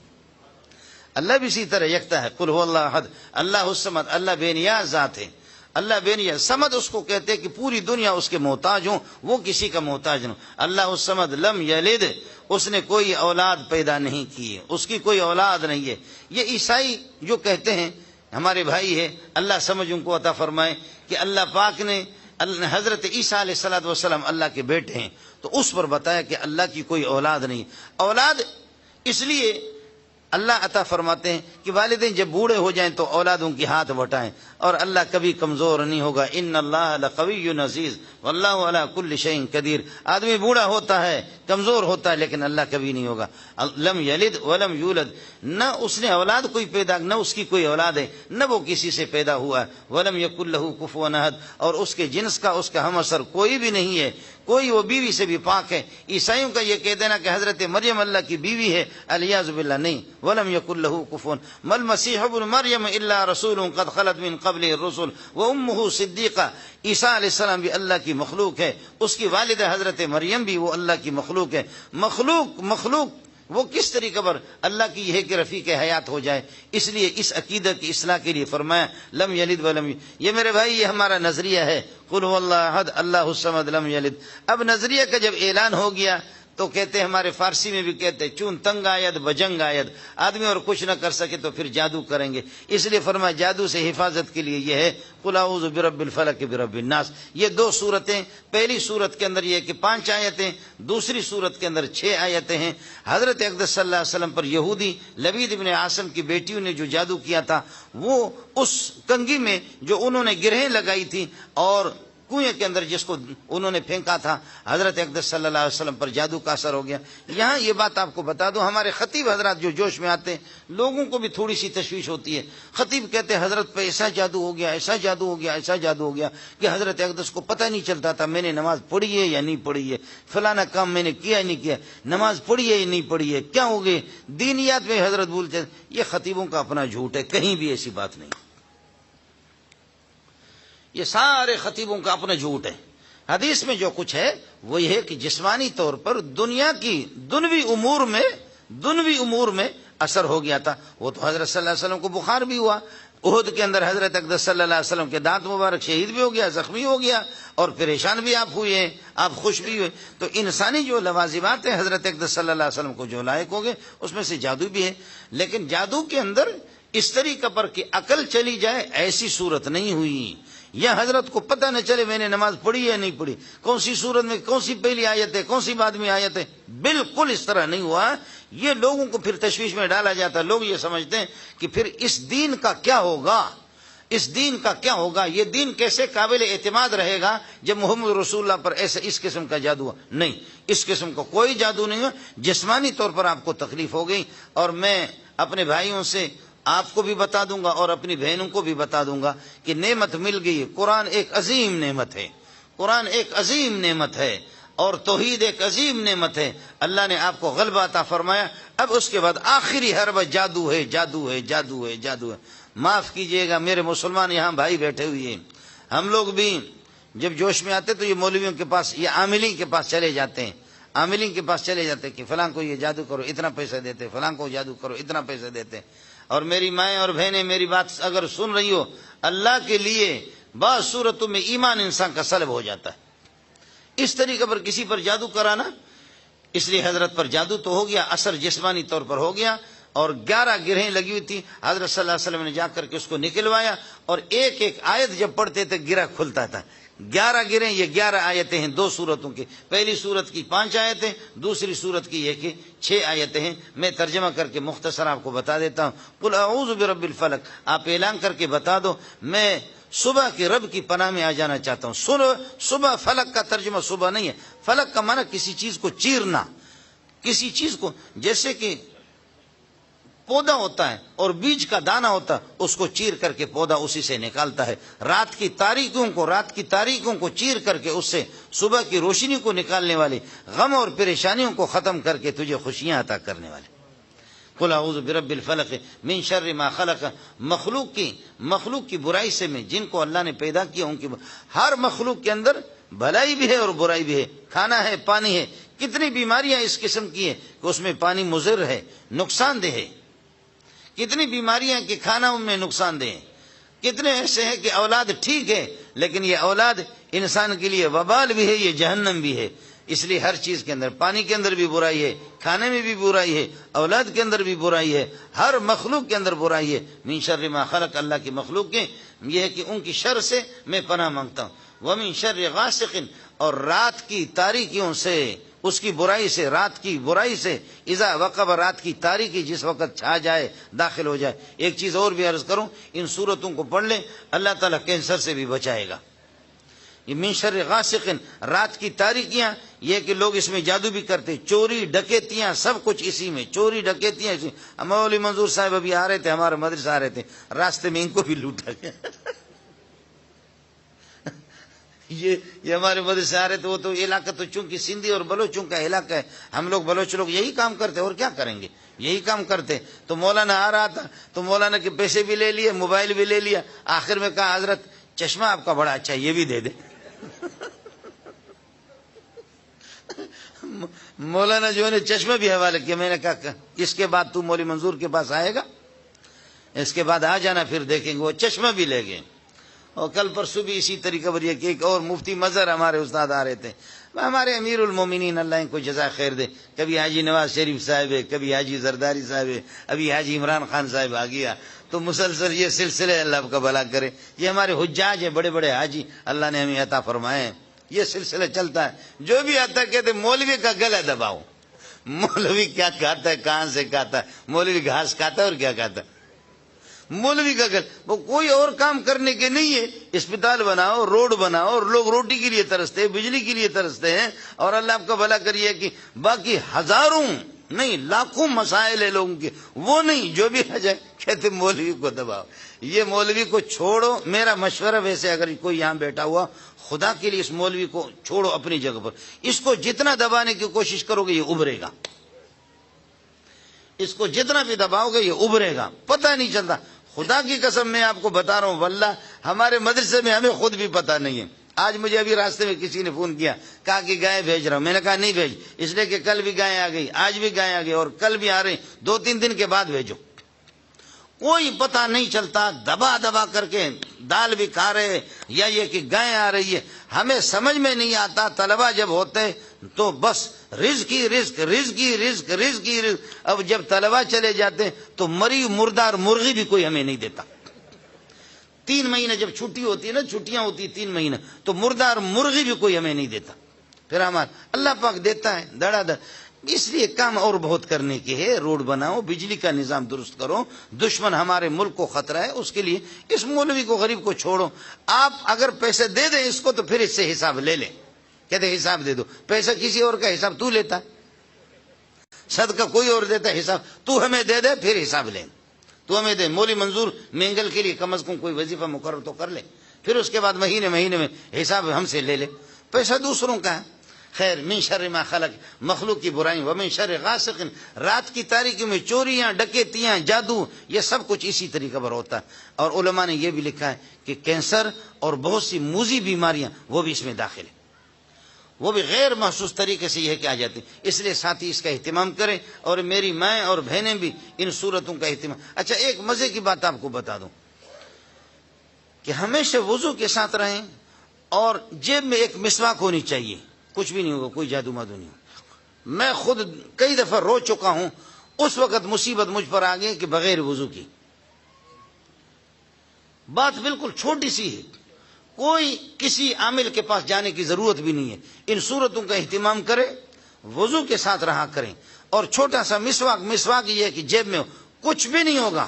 اللہ بھی اسی طرح یکتا ہے. قل هو اللہ احد اللہ الصمد، اللہ بے نیاز ذات ہے. اللہ بے نیاز، سمد اس کو کہتے کہ پوری دنیا اس کے محتاج ہوں، وہ کسی کا محتاج نہ. اللہ الصمد لم یلد، اس نے کوئی اولاد پیدا نہیں کی، اس کی کوئی اولاد نہیں ہے. یہ عیسائی جو کہتے ہیں ہمارے بھائی ہے، اللہ سمجھ ان کو عطا فرمائے کہ اللہ پاک نے حضرت عیسیٰ علیہ الصلوۃ والسلام اللہ کے بیٹے ہیں، تو اس پر بتایا کہ اللہ کی کوئی اولاد نہیں. اولاد اس لیے اللہ عطا فرماتے ہیں کہ والدین جب بوڑھے ہو جائیں تو اولادوں کی ہاتھ بٹائیں، اور اللہ کبھی کمزور نہیں ہوگا. ان اللہ لقوی عزیز واللہ علی کل شیء قدیر. آدمی بوڑھا ہوتا ہے، کمزور ہوتا ہے، لیکن اللہ کبھی نہیں ہوگا. لم یلد ولم یولد، نہ اس نے اولاد کوئی پیدا، نہ اس کی کوئی اولاد ہے، نہ وہ کسی سے پیدا ہوا ہے. ولم یکن لہ کفوا احد، اور اس کے جنس کا، اس کا ہم اثر کوئی بھی نہیں ہے، کوئی وہ بیوی سے بھی پاک ہے. عیسائیوں کا یہ کہہ دینا کہ حضرت مریم اللہ کی بیوی ہے، الیاذ باللہ، نہیں. ولم یکن لہ کفوا، ما المسیح ابن مریم الا رسول قد خلت من قبلہ الرسل وامہ صدیقہ. عیسیٰ علیہ السلام بھی اللہ کی مخلوق ہے، اس کی والدہ حضرت مریم بھی وہ اللہ کی مخلوق ہے. مخلوق وہ کس طریقے پر اللہ کی یہ ہے کہ رفیق حیات ہو جائے. اس لیے اس عقیدہ کی اصلاح کے لیے فرمایا لم یلد ولم. یہ میرے بھائی یہ ہمارا نظریہ ہے، قل هو اللہ احد اللہ الصمد لم یلد. اب نظریہ کا جب اعلان ہو گیا تو کہتے ہیں، ہمارے فارسی میں بھی کہتے ہیں چون تنگ آید بجنگ آید، آدمی اور کچھ نہ کر سکے تو پھر جادو کریں گے. اس لیے فرمایا جادو سے حفاظت کے لیے یہ ہے قل اعوذ برب الفلق برب الناس. یہ 2 صورتیں، پہلی صورت کے اندر یہ ہے کہ 5 آیتیں، دوسری صورت کے اندر 6 آیتیں ہیں. حضرت اقدس صلی اللہ علیہ وسلم پر یہودی لبید ابن عاصم کی بیٹیوں نے جو جادو کیا تھا، وہ اس کنگھی میں جو انہوں نے گرہیں لگائی تھی اور کنویں کے اندر جس کو انہوں نے پھینکا تھا، حضرت اقدس صلی اللہ علیہ وسلم پر جادو کا اثر ہو گیا. یہاں یہ بات آپ کو بتا دوں، ہمارے خطیب حضرات جو جوش میں آتے ہیں، لوگوں کو بھی تھوڑی سی تشویش ہوتی ہے. خطیب کہتے ہیں حضرت پہ ایسا جادو ہو گیا، ایسا جادو ہو گیا، ایسا جادو ہو گیا کہ حضرت اقدس کو پتہ نہیں چلتا تھا میں نے نماز پڑھی ہے یا نہیں پڑھی ہے، فلانا کام میں نے کیا یا نہیں کیا، نماز پڑھی ہے یا نہیں پڑھی ہے، کیا ہو گئے دینیات میں حضرت بولتے ہیں. یہ خطیبوں کا اپنا جھوٹ ہے، کہیں بھی ایسی بات نہیں. یہ سارے خطیبوں کا اپنا جھوٹ ہے. حدیث میں جو کچھ ہے وہ یہ ہے کہ جسمانی طور پر دنیا کی دنوی امور میں اثر ہو گیا تھا. وہ تو حضرت صلی اللہ علیہ وسلم کو بخار بھی ہوا، احد کے اندر حضرت اقدس صلی اللہ علیہ وسلم کے دانت مبارک شہید بھی ہو گیا، زخمی ہو گیا، اور پریشان بھی آپ ہوئے ہیں، آپ خوش بھی ہوئے. تو انسانی جو لوازمات ہیں حضرت اقدس صلی اللہ علیہ وسلم کو جو لائق ہو گئے اس میں سے جادو بھی ہے. لیکن جادو کے اندر اس طریقہ پر کہ عقل چلی جائے ایسی صورت نہیں ہوئی، یا حضرت کو پتہ نہ چلے میں نے نماز پڑھی یا نہیں پڑھی، کون سی صورت میں کون سی پہلی آیت ہے، کون سی بعد میں آیت ہے. بالکل اس طرح نہیں ہوا. یہ لوگوں کو پھر تشویش میں ڈالا جاتا ہے. لوگ یہ سمجھتے ہیں کہ پھر اس دین کا کیا ہوگا، اس دین کا کیا ہوگا، یہ دین کیسے قابل اعتماد رہے گا جب محمد رسول اللہ پر ایسے اس قسم کا جادو ہوا. نہیں، اس قسم کا کوئی جادو نہیں ہوا. جسمانی طور پر آپ کو تکلیف ہو گئی، اور میں اپنے بھائیوں سے آپ کو بھی بتا دوں گا اور اپنی بہنوں کو بھی بتا دوں گا کہ نعمت مل گئی. قرآن ایک عظیم نعمت ہے، قرآن ایک عظیم نعمت ہے، اور توحید ایک عظیم نعمت ہے. اللہ نے آپ کو غلبہ عطا فرمایا. اب اس کے بعد آخری حرب جادو ہے، جادو ہے، جادو ہے، جادو ہے. معاف کیجئے گا میرے مسلمان یہاں بھائی بیٹھے ہوئے ہیں، ہم لوگ بھی جب جوش میں آتے تو یہ مولویوں کے پاس، یہ عاملین کے پاس چلے جاتے ہیں، عاملین کے پاس چلے جاتے ہیں کہ فلاں کو یہ جادو کرو اتنا پیسہ دیتے، فلاں کو جادو کرو اتنا پیسہ دیتے. اور میری مائیں اور بہنیں میری بات اگر سن رہی ہو، اللہ کے لیے بعض صورتوں میں ایمان انسان کا سلب ہو جاتا ہے. اس طریقے پر کسی پر جادو کرانا، اس لیے حضرت پر جادو تو ہو گیا، اثر جسمانی طور پر ہو گیا، اور 11 گرہیں لگی ہوئی تھی. حضرت صلی اللہ علیہ وسلم نے جا کر کے اس کو نکلوایا، اور ایک ایک آیت جب پڑھتے تھے گرہ کھلتا تھا. 11 گرہیں، یہ 11 آیتیں ہیں 2 صورتوں کی. پہلی صورت کی 5 آیتیں، دوسری صورت کی یہ کہ 6 آیتیں ہیں. میں ترجمہ کر کے مختصر آپ کو بتا دیتا ہوں. قل اعوذ برب الفلق، آپ اعلان کر کے بتا دو میں صبح کے رب کی پناہ میں آ جانا چاہتا ہوں. صبح، فلق کا ترجمہ صبح نہیں ہے، فلق کا معنی کسی چیز کو چیرنا، کسی چیز کو، جیسے کہ پودا ہوتا ہے اور بیج کا دانا ہوتا ہے، اس کو چیر کر کے پودا اسی سے نکالتا ہے۔ رات کی تاریکیوں کو چیر کر کے اس سے صبح کی روشنی کو نکالنے والے، غم اور پریشانیوں کو ختم کر کے تجھے خوشیاں عطا کرنے والے۔ قل اعوذ برب الفلق من شر ما خلق، مخلوق کی برائی سے میں، جن کو اللہ نے پیدا کیا ان کی ہر مخلوق کے اندر بھلائی بھی ہے اور برائی بھی ہے، کھانا ہے، پانی ہے۔ کتنی بیماریاں اس قسم کی ہیں کہ اس میں پانی مضر ہے، نقصان دہ ہے، کتنی بیماریاں کہ کھانا ان میں نقصان دہ ہے، کتنے ایسے ہیں کہ اولاد ٹھیک ہے لیکن یہ اولاد انسان کے لیے وبال بھی ہے، یہ جہنم بھی ہے۔ اس لیے ہر چیز کے اندر، پانی کے اندر بھی برائی ہے، کھانے میں بھی برائی ہے، اولاد کے اندر بھی برائی ہے، ہر مخلوق کے اندر برائی ہے۔ من شر ما خلق، اللہ کی مخلوق کے یہ ہے کہ ان کی شر سے میں پناہ مانگتا ہوں۔ ومن شر غاسق، اور رات کی تاریکیوں سے، اس کی برائی سے، رات کی برائی سے، اذا وقب، رات کی تاریکی جس وقت چھا جائے، داخل ہو جائے۔ ایک چیز اور بھی عرض کروں، ان سورتوں کو پڑھ لیں، اللہ تعالیٰ کینسر سے بھی بچائے گا۔ یہ من شر غاسق، رات کی تاریکیاں، یہ کہ لوگ اس میں جادو بھی کرتے، چوری ڈکیتیاں، سب کچھ اسی میں، چوری ڈکیتیاں اسی۔ مولوی منظور صاحب ابھی آ رہے تھے، ہمارے مدرسہ آ رہے تھے، راستے میں ان کو بھی لوٹا گیا۔ یہ ہمارے مدرسے آ رہے تھے، وہ تو علاقہ تو چونکہ سندھی اور بلوچوں کا علاقہ ہے، ہم لوگ بلوچ لوگ یہی کام کرتے اور کیا کریں گے، یہی کام کرتے۔ تو مولانا آ رہا تھا تو مولانا کے پیسے بھی لے لیے، موبائل بھی لے لیا، آخر میں کہا حضرت چشمہ آپ کا بڑا اچھا ہے، یہ بھی دے دے۔ مولانا جو نے چشمہ بھی حوالے کیا۔ میں نے کہا اس کے بعد تو مولوی منظور کے پاس آئے گا، اس کے بعد آ جانا، پھر دیکھیں گے۔ وہ چشمہ بھی لے گئے۔ اور کل پرسوں بھی اسی طریقہ پر یہ کہ ایک اور مفتی مظہر ہمارے استاد آ رہے تھے، ہمارے امیر المومنین، اللہ ان کو جزائے خیر دے۔ کبھی حاجی نواز شریف صاحب ہے، کبھی حاجی زرداری صاحب ہے، ابھی حاجی عمران خان صاحب آ گیا۔ تو مسلسل یہ سلسلے، اللہ آپ کا بھلا کرے، یہ ہمارے حجاج ہیں، بڑے بڑے حاجی اللہ نے ہمیں عطا فرمائے ہیں، یہ سلسلہ چلتا ہے۔ جو بھی آتا ہے کہتے مولوی کا گلا دباؤ۔ مولوی کیا کھاتا ہے، کہاں سے کھاتا ہے؟ مولوی گھاس کھاتا ہے اور کیا کھاتا ہے؟ مولوی کا گل، وہ کوئی اور کام کرنے کے نہیں ہے۔ اسپتال بناؤ، روڈ بناؤ، اور لوگ روٹی کے لیے ترستے ہیں، بجلی کے لیے ترستے ہیں، اور اللہ آپ کا بھلا کریے کہ باقی ہزاروں نہیں لاکھوں مسائل ہے لوگوں کے، وہ نہیں، جو بھی آ جائے کہتے مولوی کو دباؤ۔ یہ مولوی کو چھوڑو، میرا مشورہ ویسے اگر کوئی یہاں بیٹھا ہوا، خدا کے لیے اس مولوی کو چھوڑو اپنی جگہ پر، اس کو جتنا دبانے کی کوشش کرو گے یہ ابھرے گا، اس کو جتنا بھی دباؤ گے یہ ابھرے گا، پتہ نہیں چلتا۔ خدا کی قسم میں آپ کو بتا رہا ہوں، واللہ ہمارے مدرسے میں ہمیں خود بھی پتہ نہیں ہے۔ آج مجھے ابھی راستے میں کسی نے فون کیا، کہا کہ گائے بھیج رہا ہوں، میں نے کہا نہیں بھیج، اس لیے کہ کل بھی گائے آ گئی، آج بھی گائے آ گئی، اور کل بھی آ رہی، 2-3 دن کے بعد بھیجو۔ کوئی پتہ نہیں چلتا، دبا دبا کر کے دال بھی کھا رہے، یا یہ کہ گائے آ رہی ہے، ہمیں سمجھ میں نہیں آتا۔ طلبہ جب ہوتے تو بس رزق ہی رزق، رزق ہی رزق، رزق ہی رزق۔ اب جب طلبہ چلے جاتے تو مری مردار مرغی بھی کوئی ہمیں نہیں دیتا۔ 3 مہینے جب چھٹی ہوتی ہے نا، چھٹیاں ہوتی 3 مہینے، تو مردار مرغی بھی کوئی ہمیں نہیں دیتا۔ پھر ہمارا اللہ پاک دیتا ہے دڑا دڑ۔ اس لیے کام اور بہت کرنے کے ہے، روڈ بناؤ، بجلی کا نظام درست کرو، دشمن ہمارے ملک کو خطرہ ہے، اس کے لیے اس مولوی کو، غریب کو چھوڑو۔ آپ اگر پیسے دے دیں اس کو تو پھر اس سے حساب لے لیں، کہتے حساب دے دو، پیسہ کسی اور کا حساب تو لیتا ہے، صدقہ کوئی اور دیتا ہے، حساب تو ہمیں دے دے، پھر حساب لیں، تو ہمیں دے۔ مولوی منظور مینگل کے لیے کم از کم کوئی وظیفہ مقرر تو کر لے، پھر اس کے بعد مہینے میں حساب ہم سے لے لے، پیسہ دوسروں کا ہے۔ خیر، من شر ما خلق، مخلوق کی برائی، ومن شر غاسق، رات کی تاریکی میں چوریاں، ڈکیتیاں، جادو، یہ سب کچھ اسی طریقہ پر ہوتا ہے۔ اور علماء نے یہ بھی لکھا ہے کہ کینسر اور بہت سی موذی بیماریاں وہ بھی اس میں داخل ہیں، وہ بھی غیر محسوس طریقے سے یہ کہ آ جاتی، اس لیے ساتھی اس کا اہتمام کریں، اور میری مائیں اور بہنیں بھی ان صورتوں کا اہتمام۔ اچھا، ایک مزے کی بات آپ کو بتا دوں کہ ہمیشہ وضو کے ساتھ رہیں، اور جیب میں ایک مسواک ہونی چاہیے، کچھ بھی نہیں ہوگا، کوئی جادو مادو نہیں ہوگا۔ میں خود کئی دفعہ رو چکا ہوں، اس وقت مصیبت مجھ پر آ گئی کہ بغیر وضو کی، بات بالکل چھوٹی سی ہے، کوئی کسی عامل کے پاس جانے کی ضرورت بھی نہیں ہے۔ ان صورتوں کا اہتمام کریں، وضو کے ساتھ رہا کریں، اور چھوٹا سا مسواک یہ ہے کہ جیب میں ہو، کچھ بھی نہیں ہوگا،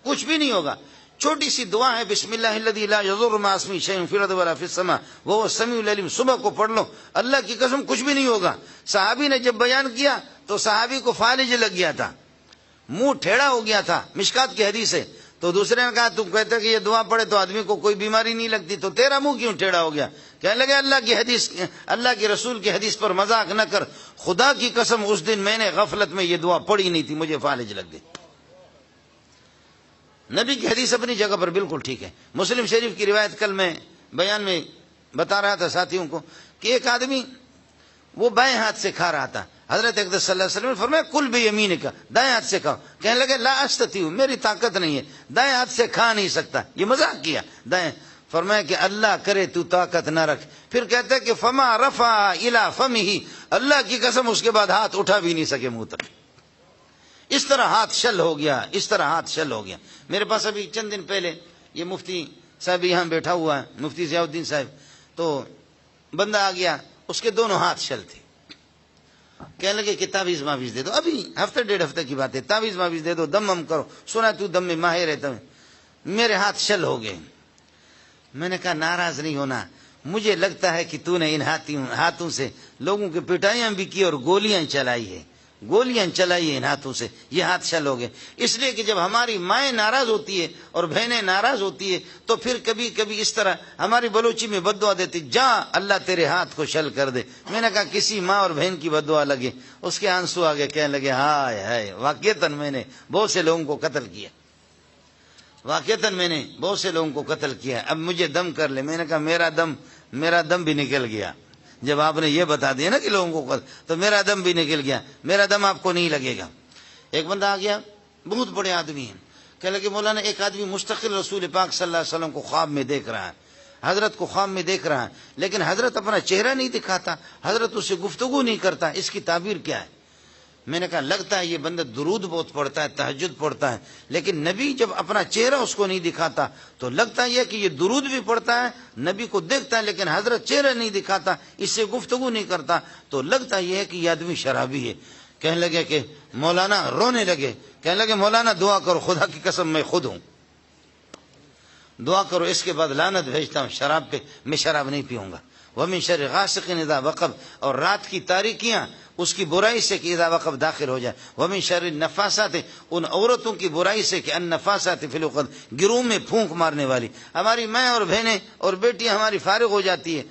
کچھ بھی نہیں ہوگا۔ چھوٹی سی دعا ہے، بسم اللہ الذی لا یضر مع اسمہ شیء فی الارض ولا فی السماء وهو السمیع العلیم، صبح کو پڑھ لو، اللہ کی قسم کچھ بھی نہیں ہوگا۔ صحابی نے جب بیان کیا تو صحابی کو فالج لگ گیا تھا، منہ ٹھیڑا ہو گیا تھا، مشکات کی حدیث ہے. تو دوسرے نے کہا تم کہتے کہ یہ دعا پڑھے تو آدمی کو کوئی بیماری نہیں لگتی، تو تیرا منہ کیوں ٹیڑھا ہو گیا؟ کہنے لگے اللہ کی رسول کی حدیث پر مذاق نہ کر، خدا کی قسم اس دن میں نے غفلت میں یہ دعا پڑھی نہیں تھی، مجھے فالج لگ گئی. نبی کی حدیث اپنی جگہ پر بالکل ٹھیک ہے. مسلم شریف کی روایت کل میں بیان میں بتا رہا تھا ساتھیوں کو کہ ایک آدمی وہ بائیں ہاتھ سے کھا رہا تھا. حضرت اقدس صلی اللہ علیہ وسلم نے فرمایا کل بیمینک کا، دائیں ہاتھ سے کھاؤ. کہنے لگے لا استطیع، میری طاقت نہیں ہے، دائیں ہاتھ سے کھا نہیں سکتا. یہ مذاق کیا دائیں. فرمایا کہ اللہ کرے تو طاقت نہ رکھ. پھر کہتے کہ فما رفع الی فمہ، اللہ کی قسم اس کے بعد ہاتھ اٹھا بھی نہیں سکے منہ تک. اس طرح ہاتھ شل ہو گیا، اس طرح ہاتھ شل ہو گیا. میرے پاس ابھی چند دن پہلے یہ مفتی صاحب یہاں بیٹھا ہوا ہے، مفتی ضیاء الدین صاحب، تو بندہ آ گیا، اس کے دونوں ہاتھ شل تھے. کہنے لگے کہ تعویذ معویذ دے دو. ابھی ہفتے ڈیڑھ ہفتے کی بات ہے. تعویذ معویذ دے دو، دم کرو، سنا تو دم میں ماہر ہے تمہیں. میرے ہاتھ شل ہو گئے. میں نے کہا ناراض نہیں ہونا، مجھے لگتا ہے کہ تو نے ان ہاتھوں سے لوگوں کی پٹائیاں بھی کی اور گولیاں چلائی ہے، گولیاں چلائی ہیں ان ہاتھوں سے، یہ ہاتھ شل ہو گئے. اس لیے کہ جب ہماری مائیں ناراض ہوتی ہے اور بہنیں ناراض ہوتی ہے تو پھر کبھی کبھی اس طرح ہماری بلوچی میں بد دعا دیتی، جا اللہ تیرے ہاتھ کو شل کر دے. میں نے کہا کسی ماں اور بہن کی بد دعا لگے. اس کے آنسو آگے، کہنے لگے ہائے ہائے واقعتاً میں نے بہت سے لوگوں کو قتل کیا، واقعتاً میں نے بہت سے لوگوں کو قتل کیا، اب مجھے دم کر لے. میں نے کہا میرا دم بھی نکل گیا. جب آپ نے یہ بتا دیا نا کہ لوگوں کو، تو میرا دم بھی نکل گیا، میرا دم آپ کو نہیں لگے گا. ایک بندہ آ گیا، بہت بڑے آدمی ہیں، کہنے لگے مولانا ایک آدمی مستقل رسول پاک صلی اللہ علیہ وسلم کو خواب میں دیکھ رہا ہے، حضرت کو خواب میں دیکھ رہا ہے، لیکن حضرت اپنا چہرہ نہیں دکھاتا، حضرت اس سے گفتگو نہیں کرتا، اس کی تعبیر کیا ہے؟ میں نے کہا لگتا ہے یہ بندہ درود بہت پڑھتا ہے، تہجد پڑھتا ہے، لیکن نبی جب اپنا چہرہ اس کو نہیں دکھاتا تو لگتا ہے کہ یہ درود بھی پڑھتا ہے، نبی کو دیکھتا ہے لیکن حضرت چہرہ نہیں دکھاتا، اس سے گفتگو نہیں کرتا، تو لگتا یہ ہے کہ یہ آدمی شرابی ہے. کہنے لگے کہ مولانا، رونے لگے، کہنے لگے مولانا دعا کرو، خدا کی قسم میں خود ہوں، دعا کرو، اس کے بعد لعنت بھیجتا ہوں شراب پہ، میں شراب نہیں پیوں گا. وَمِن شَرِّ غَاسِقٍ إِذَا وَقَبَ، اور رات کی تاریکیاں اس کی برائی سے کہ اذا وقب داخل ہو جائے. وَمِن شَرِّ النَّفَّاسَاتِ، ان عورتوں کی برائی سے کہ النَّفَّاسَاتِ فِي الْعُقَدِ، گروہ میں پھونک مارنے والی. ہماری مائیں اور بہنیں اور بیٹیاں ہماری فارغ ہو جاتی ہے،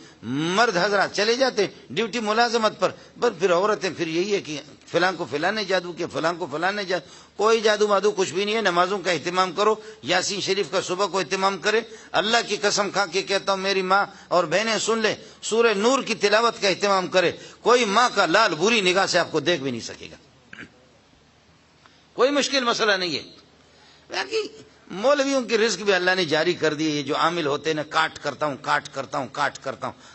مرد حضرات چلے جاتے ڈیوٹی ملازمت پر، بس پھر عورتیں پھر یہی ہے کہ فلاں کو فلاں نے جادو کیا، فلاں کو فلاں نے جادو. کوئی جادو مادو کچھ بھی نہیں ہے. نمازوں کا اہتمام کرو، یاسین شریف کا صبح کو اہتمام کرے. اللہ کی قسم کھا کے کہتا ہوں میری ماں اور بہنیں سن لے، سورہ نور کی تلاوت کا اہتمام کرے. کوئی ماں کا لال بری نگاہ سے آپ کو دیکھ بھی نہیں سکے گا، کوئی مشکل مسئلہ نہیں ہے. باقی مولویوں کی رزق بھی اللہ نے جاری کر دی ہے. جو عامل ہوتے ہیں نا، کاٹ کرتا ہوں،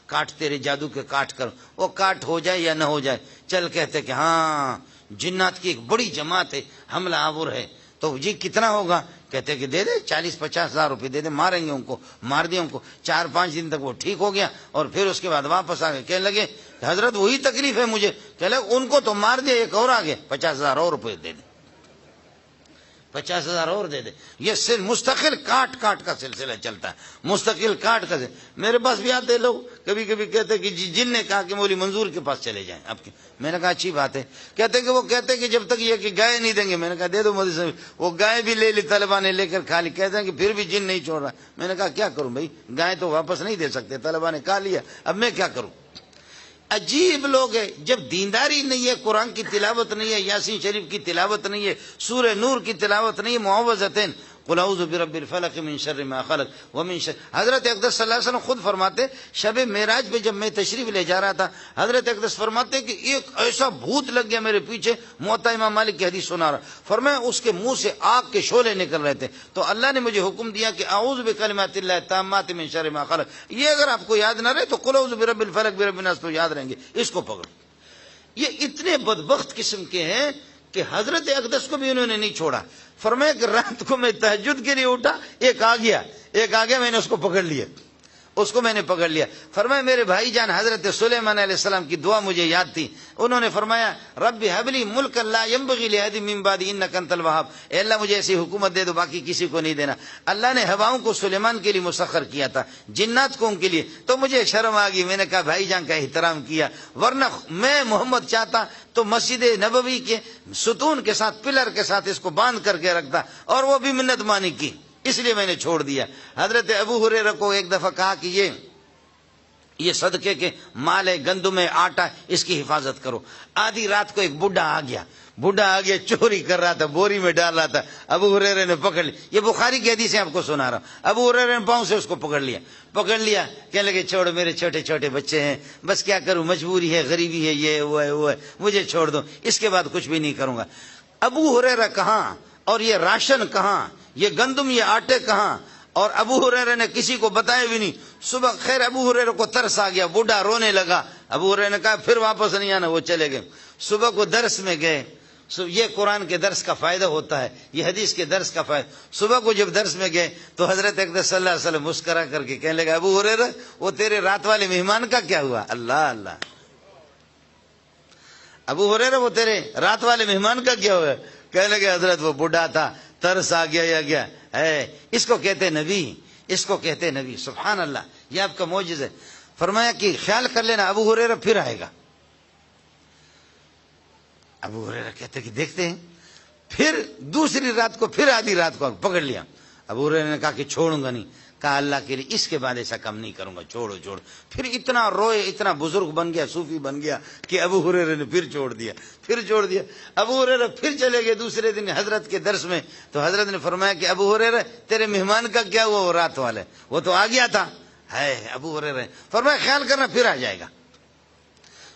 کاٹ تیرے جادو کے کاٹ کر، وہ کاٹ ہو جائے یا نہ ہو جائے، چل کہتے کہ ہاں جنات کی ایک بڑی جماعت ہے، حملہ آور ہے، تو جی کتنا ہوگا؟ کہتے کہ دے دے 40-50 ہزار روپے دے دے، ماریں گے ان کو. مار دیا ان کو، 4-5 دن تک وہ ٹھیک ہو گیا اور پھر اس کے بعد واپس آ گئے. کہنے لگے حضرت وہی تکلیف ہے مجھے. کہنے لگے ان کو تو مار دیا، ایک اور آ گئے، 50 ہزار اور روپے دے دے، 50 ہزار اور دے دے. یہ مستقل کاٹ کا سلسلہ چلتا ہے، مستقل کاٹ کا. میرے پاس بھی آتے لوگ، کبھی کبھی کہتے کہ جن نے کہا کہ مولوی منظور کے پاس چلے جائیں آپ کے. میں نے کہا اچھی بات ہے. کہتے کہ وہ کہتے کہ جب تک یہ کہ گائے نہیں دیں گے. میں نے کہا دے دو مودی صاحب. وہ گائے بھی لے لی طلبا نے، لے کر کھا لی. کہتے ہیں کہ پھر بھی جن نہیں چھوڑ رہا. میں نے کہا کیا کروں بھائی، گائے تو واپس نہیں دے سکتے، طلبا نے کھا لیا، اب میں کیا کروں. عجیب لوگ ہے، جب دینداری نہیں ہے، قرآن کی تلاوت نہیں ہے، یاسین شریف کی تلاوت نہیں ہے، سورہ نور کی تلاوت نہیں ہے، معوذتین قل اعوذ برب الفلق من شر ما خلق ومن شر. حضرت اقدس صلی اللہ علیہ وسلم خود فرماتے، شب معراج پہ جب میں تشریف لے جا رہا تھا، حضرت اقدس فرماتے کہ ایک ایسا بھوت لگ گیا میرے پیچھے. موطا امام مالک کی حدیث سنا رہا، فرمایا اس کے منہ سے آگ کے شعلے نکل رہے تھے. تو اللہ نے مجھے حکم دیا کہ اعوذ بکلمات اللہ التامات من شر ما خلق. یہ اگر آپ کو یاد نہ رہے تو قل اعوذ برب الفلق برب الناس تو یاد رہیں گے، اس کو پکڑو. یہ اتنے بدبخت قسم کے ہیں کہ حضرت اقدس کو بھی انہوں نے نہیں چھوڑا. فرمایا کہ رات کو میں تہجد کے لیے اٹھا، ایک آ گیا، میں نے اس کو پکڑ لیا. اس کو میں نے پکڑ لیا. فرمایا میرے بھائی جان حضرت سلیمان علیہ السلام کی دعا مجھے یاد تھی. انہوں نے فرمایا رب هب لي ملکا لا ينبغي لأحد من بعدي انك انت الوهاب. اے اللہ مجھے ایسی حکومت دے دو باقی کسی کو نہیں دینا. اللہ نے ہواؤں کو سلیمان کے لیے مسخر کیا تھا, جنات کو ان کے لیے. تو مجھے شرم آ گئی, میں نے کہا بھائی جان کا احترام کیا, ورنہ میں محمد چاہتا تو مسجد نبوی کے ستون کے ساتھ پلر کے ساتھ اس کو باندھ کر کے رکھتا, اور وہ بھی منت مانی کی, اس لیے میں نے چھوڑ دیا. حضرت ابو ہریرہ کو ایک دفعہ کہا کہ یہ صدقے کے مال ہے, گندم ہے, آٹا, اس کی حفاظت کرو. آدھی رات کو ایک بڈھا آ گیا چوری کر رہا تھا, بوری میں ڈال رہا تھا. ابو ہریرہ نے پکڑ لیا. یہ بخاری کی حدیث ہے, آپ کو سنا رہا ہوں. ابو ہریرہ نے پاؤں سے اس کو پکڑ لیا. کہنے لگے چھوڑ, میرے چھوٹے چھوٹے بچے ہیں, بس کیا کروں, مجبوری ہے, غریبی ہے, یہ وہ ہے, مجھے چھوڑ دو, اس کے بعد کچھ بھی نہیں کروں گا. ابو ہریرہ کہاں, اور یہ راشن کہاں, یہ گندم, یہ آٹے کہاں, اور ابو ہریرہ نے کسی کو بتایا بھی نہیں. صبح خیر ابو ہریرہ کو ترس آ گیا, بوڑھا رونے لگا. ابو ہریرہ نے کہا پھر واپس نہیں آنا, وہ چلے گئے. صبح کو درس میں گئے. یہ قرآن کے درس کا فائدہ ہوتا ہے, یہ حدیث کے درس کا فائدہ. صبح کو جب درس میں گئے تو حضرت اقدس صلی اللہ علیہ وسلم مسکرا کر کے کہنے لگا ابو ہریرہ وہ تیرے رات والے مہمان کا کیا ہوا. اللہ اللہ, ابو ہریرہ وہ تیرے رات والے مہمان کا کیا ہوا. کہنے لگے حضرت وہ بوڑھا تھا, ترس آ گیا یا گیا ہے, اس کو کہتے نبی, اس کو کہتے نبی. سبحان اللہ, یہ آپ کا معجزہ ہے. فرمایا کہ خیال کر لینا ابو ہریرہ پھر آئے گا. ابو ہریرہ کہتے کہ دیکھتے ہیں. پھر دوسری رات کو, پھر آدھی رات کو پکڑ لیا. ابو ہریرہ نے کہا کہ چھوڑوں گا نہیں. کہا اللہ کے لیے اس کے بعد ایسا کم نہیں کروں گا, چھوڑو. پھر اتنا روئے, اتنا بزرگ بن گیا, صوفی بن گیا کہ ابو ہریرہ نے پھر چھوڑ دیا. ابو ہریرہ پھر چلے گئے دوسرے دن حضرت کے درس میں. تو حضرت نے فرمایا کہ ابو ہریرہ تیرے مہمان کا کیا ہوا, وہ رات والے, وہ تو آ گیا تھا. ہے ابو ہریرہ فرمایا خیال کرنا پھر آ جائے گا.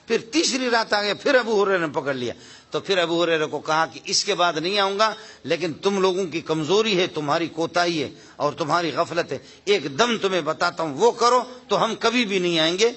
پھر تیسری رات آ گیا, پھر ابو ہریرہ نے پکڑ لیا. تو پھر ابو ہریرہ کو کہا کہ اس کے بعد نہیں آؤں گا, لیکن تم لوگوں کی کمزوری ہے, تمہاری کوتاہی ہے اور تمہاری غفلت ہے. ایک دم تمہیں بتاتا ہوں, وہ کرو تو ہم کبھی بھی نہیں آئیں گے,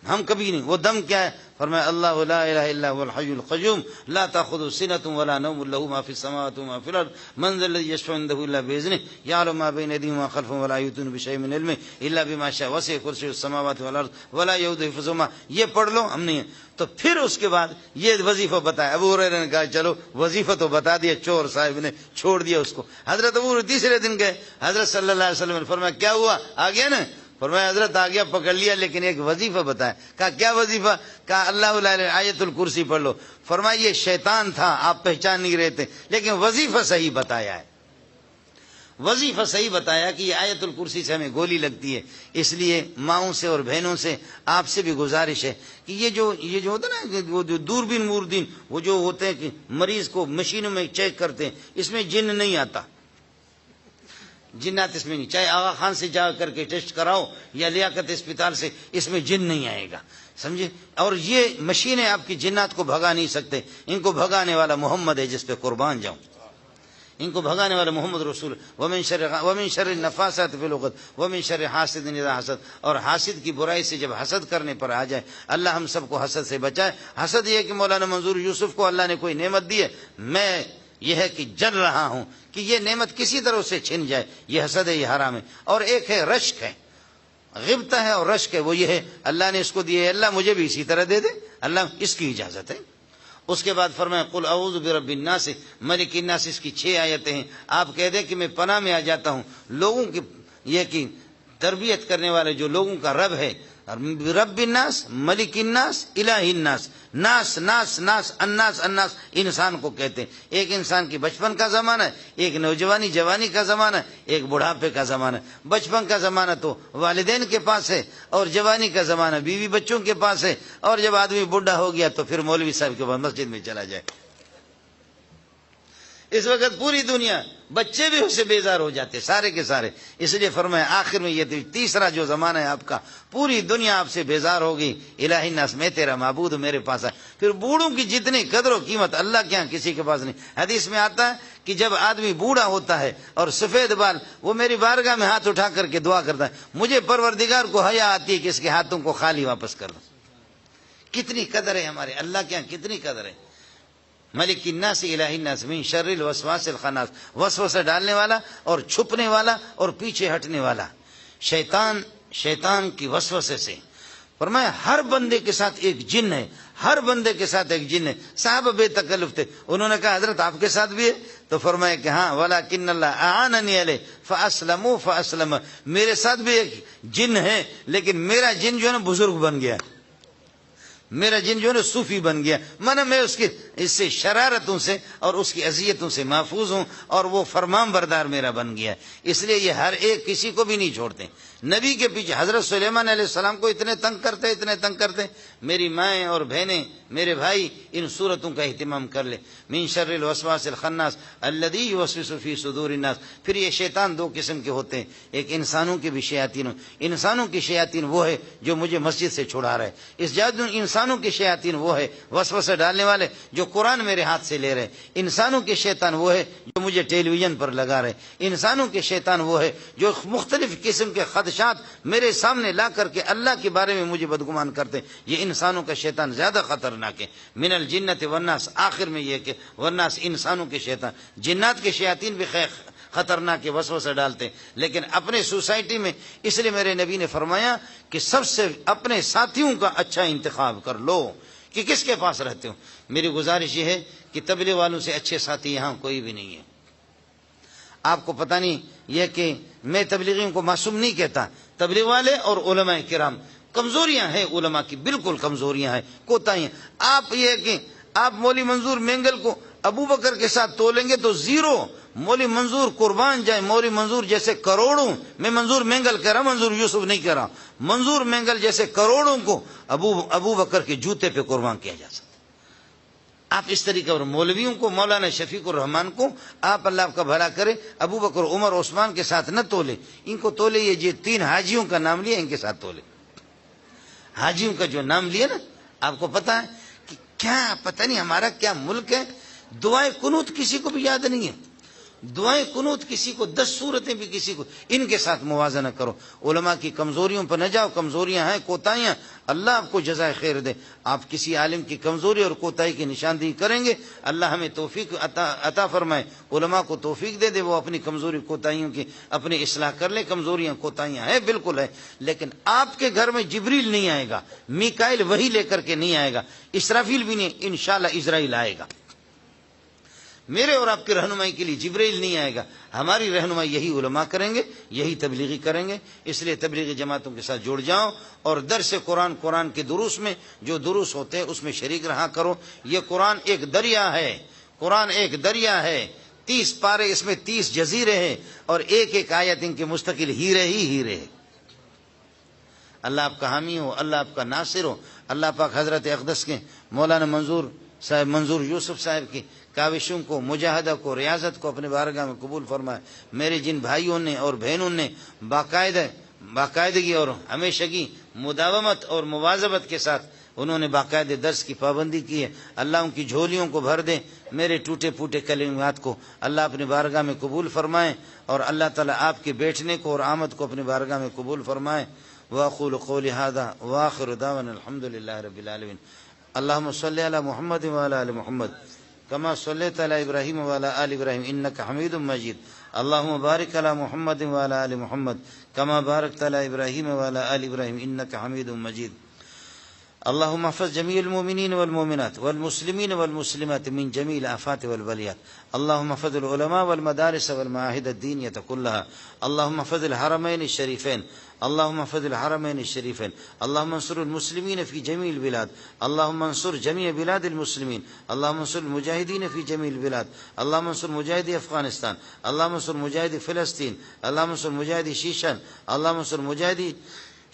ہم کبھی نہیں. وہ دم کیا ہے؟ فرمایا اللہ لا الہ الا هو الحی القیوم لا تاخذه سنة ولا نوم له ما في السماوات وما في الارض من ذا الذي يشفع عنده الا باذنه يعلم ما بين ايديهم وما خلفهم ولا يحيطون بشيء من علمه الا بما شاء وسع كرسيه السماوات والارض ولا يؤوده حفظهما. یہ پڑھ لو, ہم نہیں. تو پھر اس کے بعد یہ وظیفہ بتایا. ابو ہریرہ نے کہا چلو وظیفہ تو بتا دیا, چور صاحب نے چھوڑ دیا اس کو. حضرت ابو ہریرہ تیسرے دن گئے, حضرت صلی اللہ علیہ وسلم نے فرمایا کیا ہوا, آ گیا نا. فرمایا حضرت آ گیا, پکڑ لیا, لیکن ایک وظیفہ بتایا. کہا کیا وظیفہ؟ کہا اللہ الہ آیت الکرسی پڑھ لو. فرمایا یہ شیطان تھا, آپ پہچان نہیں رہے تھے, لیکن وظیفہ صحیح بتایا ہے. وظیفہ صحیح بتایا کہ یہ آیت الکرسی سے ہمیں گولی لگتی ہے. اس لیے ماؤں سے اور بہنوں سے آپ سے بھی گزارش ہے کہ یہ جو ہوتا ہے نا, وہ جو دوربین موردین, وہ جو ہوتے ہیں کہ مریض کو مشینوں میں چیک کرتے ہیں, اس میں جن نہیں آتا, جنات اس میں نہیں. چاہے آغا خان سے جا کر کے ٹیسٹ کراؤ یا لیاقت اسپتال سے, اس میں جن نہیں آئے گا, سمجھے. اور یہ مشینیں آپ کی جنات کو بھگا نہیں سکتے. ان کو بھگانے والا محمد ہے, جس پہ قربان جاؤں. ان کو بھگانے والا محمد رسول. ومن شر النفاثات فی العقد ومن شر حاسد اذا حسد. اور حاسد کی برائی سے جب حسد کرنے پر آ جائے, اللہ ہم سب کو حسد سے بچائے. حسد یہ کہ مولانا منظور یوسف کو اللہ نے کوئی نعمت دی ہے, میں یہ ہے کہ جل رہا ہوں کہ یہ نعمت کسی طرح سے چھن جائے, یہ حسد ہے, یہ حرام ہے. اور ایک ہے رشک ہے, غبطہ ہے اور رشک ہے, وہ یہ ہے اللہ نے اس کو دیے, اللہ مجھے بھی اسی طرح دے دے, اللہ اس کی اجازت ہے. اس کے بعد فرمایا قل اعوذ برب الناس ملک الناس, اس کی 6 آیتیں ہیں. آپ کہہ دیں کہ میں پناہ میں آ جاتا ہوں لوگوں کی, یہ کہ تربیت کرنے والے جو لوگوں کا رب ہے, رب الناس ملک الناس الہ الناس. ناس ناس ناس الناس الناس انسان کو کہتے ہیں. ایک انسان کی بچپن کا زمانہ ہے, ایک نوجوانی جوانی کا زمانہ ہے, ایک بڑھاپے کا زمانہ ہے. بچپن کا زمانہ تو والدین کے پاس ہے, اور جوانی کا زمانہ بیوی بچوں کے پاس ہے, اور جب آدمی بوڑھا ہو گیا تو پھر مولوی صاحب کے پاس مسجد میں چلا جائے. اس وقت پوری دنیا, بچے بھی اس سے بیزار ہو جاتے سارے کے سارے. اس لیے فرمایا آخر میں یہ تیسرا جو زمانہ ہے آپ کا, پوری دنیا آپ سے بیزار ہوگی. الہ الناس, میں تیرا معبود, میرے پاس ہے. پھر بوڑھوں کی جتنی قدر و قیمت اللہ کے یہاں کسی کے پاس نہیں. حدیث میں آتا ہے کہ جب آدمی بوڑھا ہوتا ہے اور سفید بال, وہ میری بارگاہ میں ہاتھ اٹھا کر کے دعا کرتا ہے, مجھے پروردگار کو حیا آتی ہے کہ اس کے ہاتھوں کو خالی واپس کر دوں. کتنی قدر ہے ہمارے اللہ کے یہاں, کتنی قدر ہے. ملک الناس الہ الناس من شر الوسواس الخناس, وسوسہ ڈالنے والا اور چھپنے والا اور پیچھے ہٹنے والا. شیطان شیطان کی وسوسے سے۔ فرمایا ہر بندے کے ساتھ ایک جن ہے، ہر بندے کے ساتھ ایک جن ہے۔ صحابہ بے تکلف تھے، انہوں نے کہا حضرت آپ کے ساتھ بھی ہے؟ تو فرمایا کہ ہاں، وَلَكِنَّ اللَّهَ أَعَانَنِي عَلَيْهِ فَأَسْلَمُوا فَأَسْلَمَ، میرے ساتھ بھی ایک جن ہے، لیکن میرا جن جو ہے نا بزرگ بن گیا، میرا جن جو ہے نا صوفی بن گیا، مانا میں اس کی اس سے شرارتوں سے اور اس کی اذیتوں سے محفوظ ہوں، اور وہ فرمان بردار میرا بن گیا، اس لیے یہ ہر ایک کسی کو بھی نہیں چھوڑتے۔ نبی کے پیچھے حضرت سلیمان علیہ السلام کو اتنے تنگ کرتے، اتنے تنگ کرتے۔ میری مائیں اور بہنیں، میرے بھائی، ان صورتوں کا اہتمام کر لے۔ من شر الوسواس الخناس الذی یوسوس فی صدور الناس۔ پھر یہ شیطان دو قسم کے ہوتے ہیں، ایک انسانوں کے بھی شیاطین، انسانوں کی شیاطین وہ ہے جو مجھے مسجد سے چھڑا رہے، اس جادو انسانوں کی شیاطین وہ ہے وسوسہ ڈالنے والے جو قرآن میرے ہاتھ سے لے رہے، انسانوں کے شیطان وہ ہے جو مجھے ٹیلی ویژن پر لگا رہے، انسانوں کے شیطان وہ ہے جو مختلف قسم کے خدشات میرے سامنے لا کر کے اللہ کے بارے میں مجھے بدگمان کرتے۔ یہ انسانوں کا شیطان زیادہ خطرناک ہے۔ من الجنت والناس، آخر میں یہ کہ والناس انسانوں کے شیطان، جنات کے شیاطین بھی خطرناک وسوسہ ڈالتے، لیکن اپنے سوسائٹی میں، اس لیے میرے نبی نے فرمایا کہ سب سے اپنے ساتھیوں کا اچھا انتخاب کر لو کہ کس کے پاس رہتے ہو۔ میری گزارش یہ ہے کہ تبلیغ والوں سے اچھے ساتھی یہاں کوئی بھی نہیں ہے۔ آپ کو پتہ نہیں یہ کہ میں تبلیغیوں کو معصوم نہیں کہتا، تبلیغ والے اور علماء کرام کمزوریاں ہیں، علماء کی بالکل کمزوریاں ہیں، کوتاہیاں۔ آپ یہ کہ آپ مولوی منظور مینگل کو ابو بکر کے ساتھ تولیں گے تو زیرو، مولوی منظور قربان جائے، مولوی منظور جیسے کروڑوں، میں منظور مینگل کہہ رہا، منظور یوسف نہیں کہہ رہا، منظور مینگل جیسے کروڑوں کو ابو بکر کے جوتے پہ قربان کیا جا سکتا۔ آپ اس طریقے اور مولویوں کو، مولانا شفیق الرحمان کو، آپ اللہ کا بھلا کرے، ابو بکر عمر عثمان کے ساتھ نہ تولے، ان کو تولے۔ یہ تین حاجیوں کا نام لیا، ان کے ساتھ تولے۔ حاجیوں کا جو نام لیا نا، آپ کو پتا ہے کہ کیا، پتہ نہیں ہمارا کیا ملک ہے، دعائیں قنوت کسی کو بھی یاد نہیں ہے، دعائیں قنوت کسی کو، 10 صورتیں بھی کسی کو، ان کے ساتھ موازنہ کرو۔ علماء کی کمزوریوں پر نہ جاؤ، کمزوریاں ہیں، کوتاہیاں، اللہ آپ کو جزائے خیر دے۔ آپ کسی عالم کی کمزوری اور کوتاہی کی نشاندہی کریں گے، اللہ ہمیں توفیق عطا فرمائے، علماء کو توفیق دے دے، وہ اپنی کمزوری کوتاہیوں کی اپنی اصلاح کر لیں۔ کمزوریاں کوتاہیاں ہیں بالکل ہے، لیکن آپ کے گھر میں جبریل نہیں آئے گا، میکائیل وحی لے کر کے نہیں آئے گا، اسرافیل بھی نہیں، انشاءاللہ اسرائیل آئے گا۔ میرے اور آپ کی رہنمائی کے لیے جبرائیل نہیں آئے گا، ہماری رہنمائی یہی علماء کریں گے، یہی تبلیغی کریں گے۔ اس لیے تبلیغی جماعتوں کے ساتھ جڑ جاؤ، اور درس قرآن کے دروس میں جو دروس ہوتے ہیں اس میں شریک رہا کرو۔ یہ قرآن ایک دریا ہے، قرآن ایک دریا ہے، 30 پارے، اس میں 30 جزیرے ہیں، اور ایک ایک آیت ان کے مستقل ہیرے ہی ہیرے ہے۔ اللہ آپ کا حامی ہو، اللہ آپ کا ناصر ہو۔ اللہ پاک حضرت اقدس کے مولانا منظور یوسف صاحب کی کاوشوں کو، مجاہدہ کو، ریاضت کو اپنے بارگاہ میں قبول فرمائے۔ میرے جن بھائیوں نے اور بہنوں نے باقاعدگی اور ہمیشگی، مداومت اور مواظبت کے ساتھ انہوں نے باقاعدہ درس کی پابندی کی ہے، اللہ ان کی جھولیوں کو بھر دے۔ میرے ٹوٹے پھوٹے کلمات کو اللہ اپنے بارگاہ میں قبول فرمائے، اور اللہ تعالیٰ آپ کے بیٹھنے کو اور آمد کو اپنے بارگاہ میں قبول فرمائے۔ وأقول قولي هذا وآخر دعوانا الحمد لله رب العالمين۔ اللهم صل على محمد وعلى آل محمد كما صليت على إبراهيم وعلى آل إبراهيم إنك حميد مجيد۔ اللهم بارك على محمد وعلى آل محمد كما باركت على إبراهيم وعلى آل إبراهيم إنك حميد مجيد۔ اللهم احفظ جميع المؤمنين والمؤمنات والمسلمين والمسلمات من جميع الآفات والبليات۔ اللهم احفظ العلماء والمدارس والمعاهد الدينية كلها۔ اللهم احفظ الحرمين الشريفين، اللهم احفظ الحرمين الشريفين۔ اللهم انصر المسلمين في جميع البلاد، اللهم انصر جميع بلاد المسلمين، اللهم انصر المجاهدين في جميع البلاد، اللهم انصر مجاهدي افغانستان، اللهم انصر مجاهدي فلسطين، اللهم انصر مجاهدي شیشان، اللهم انصر مجاهدي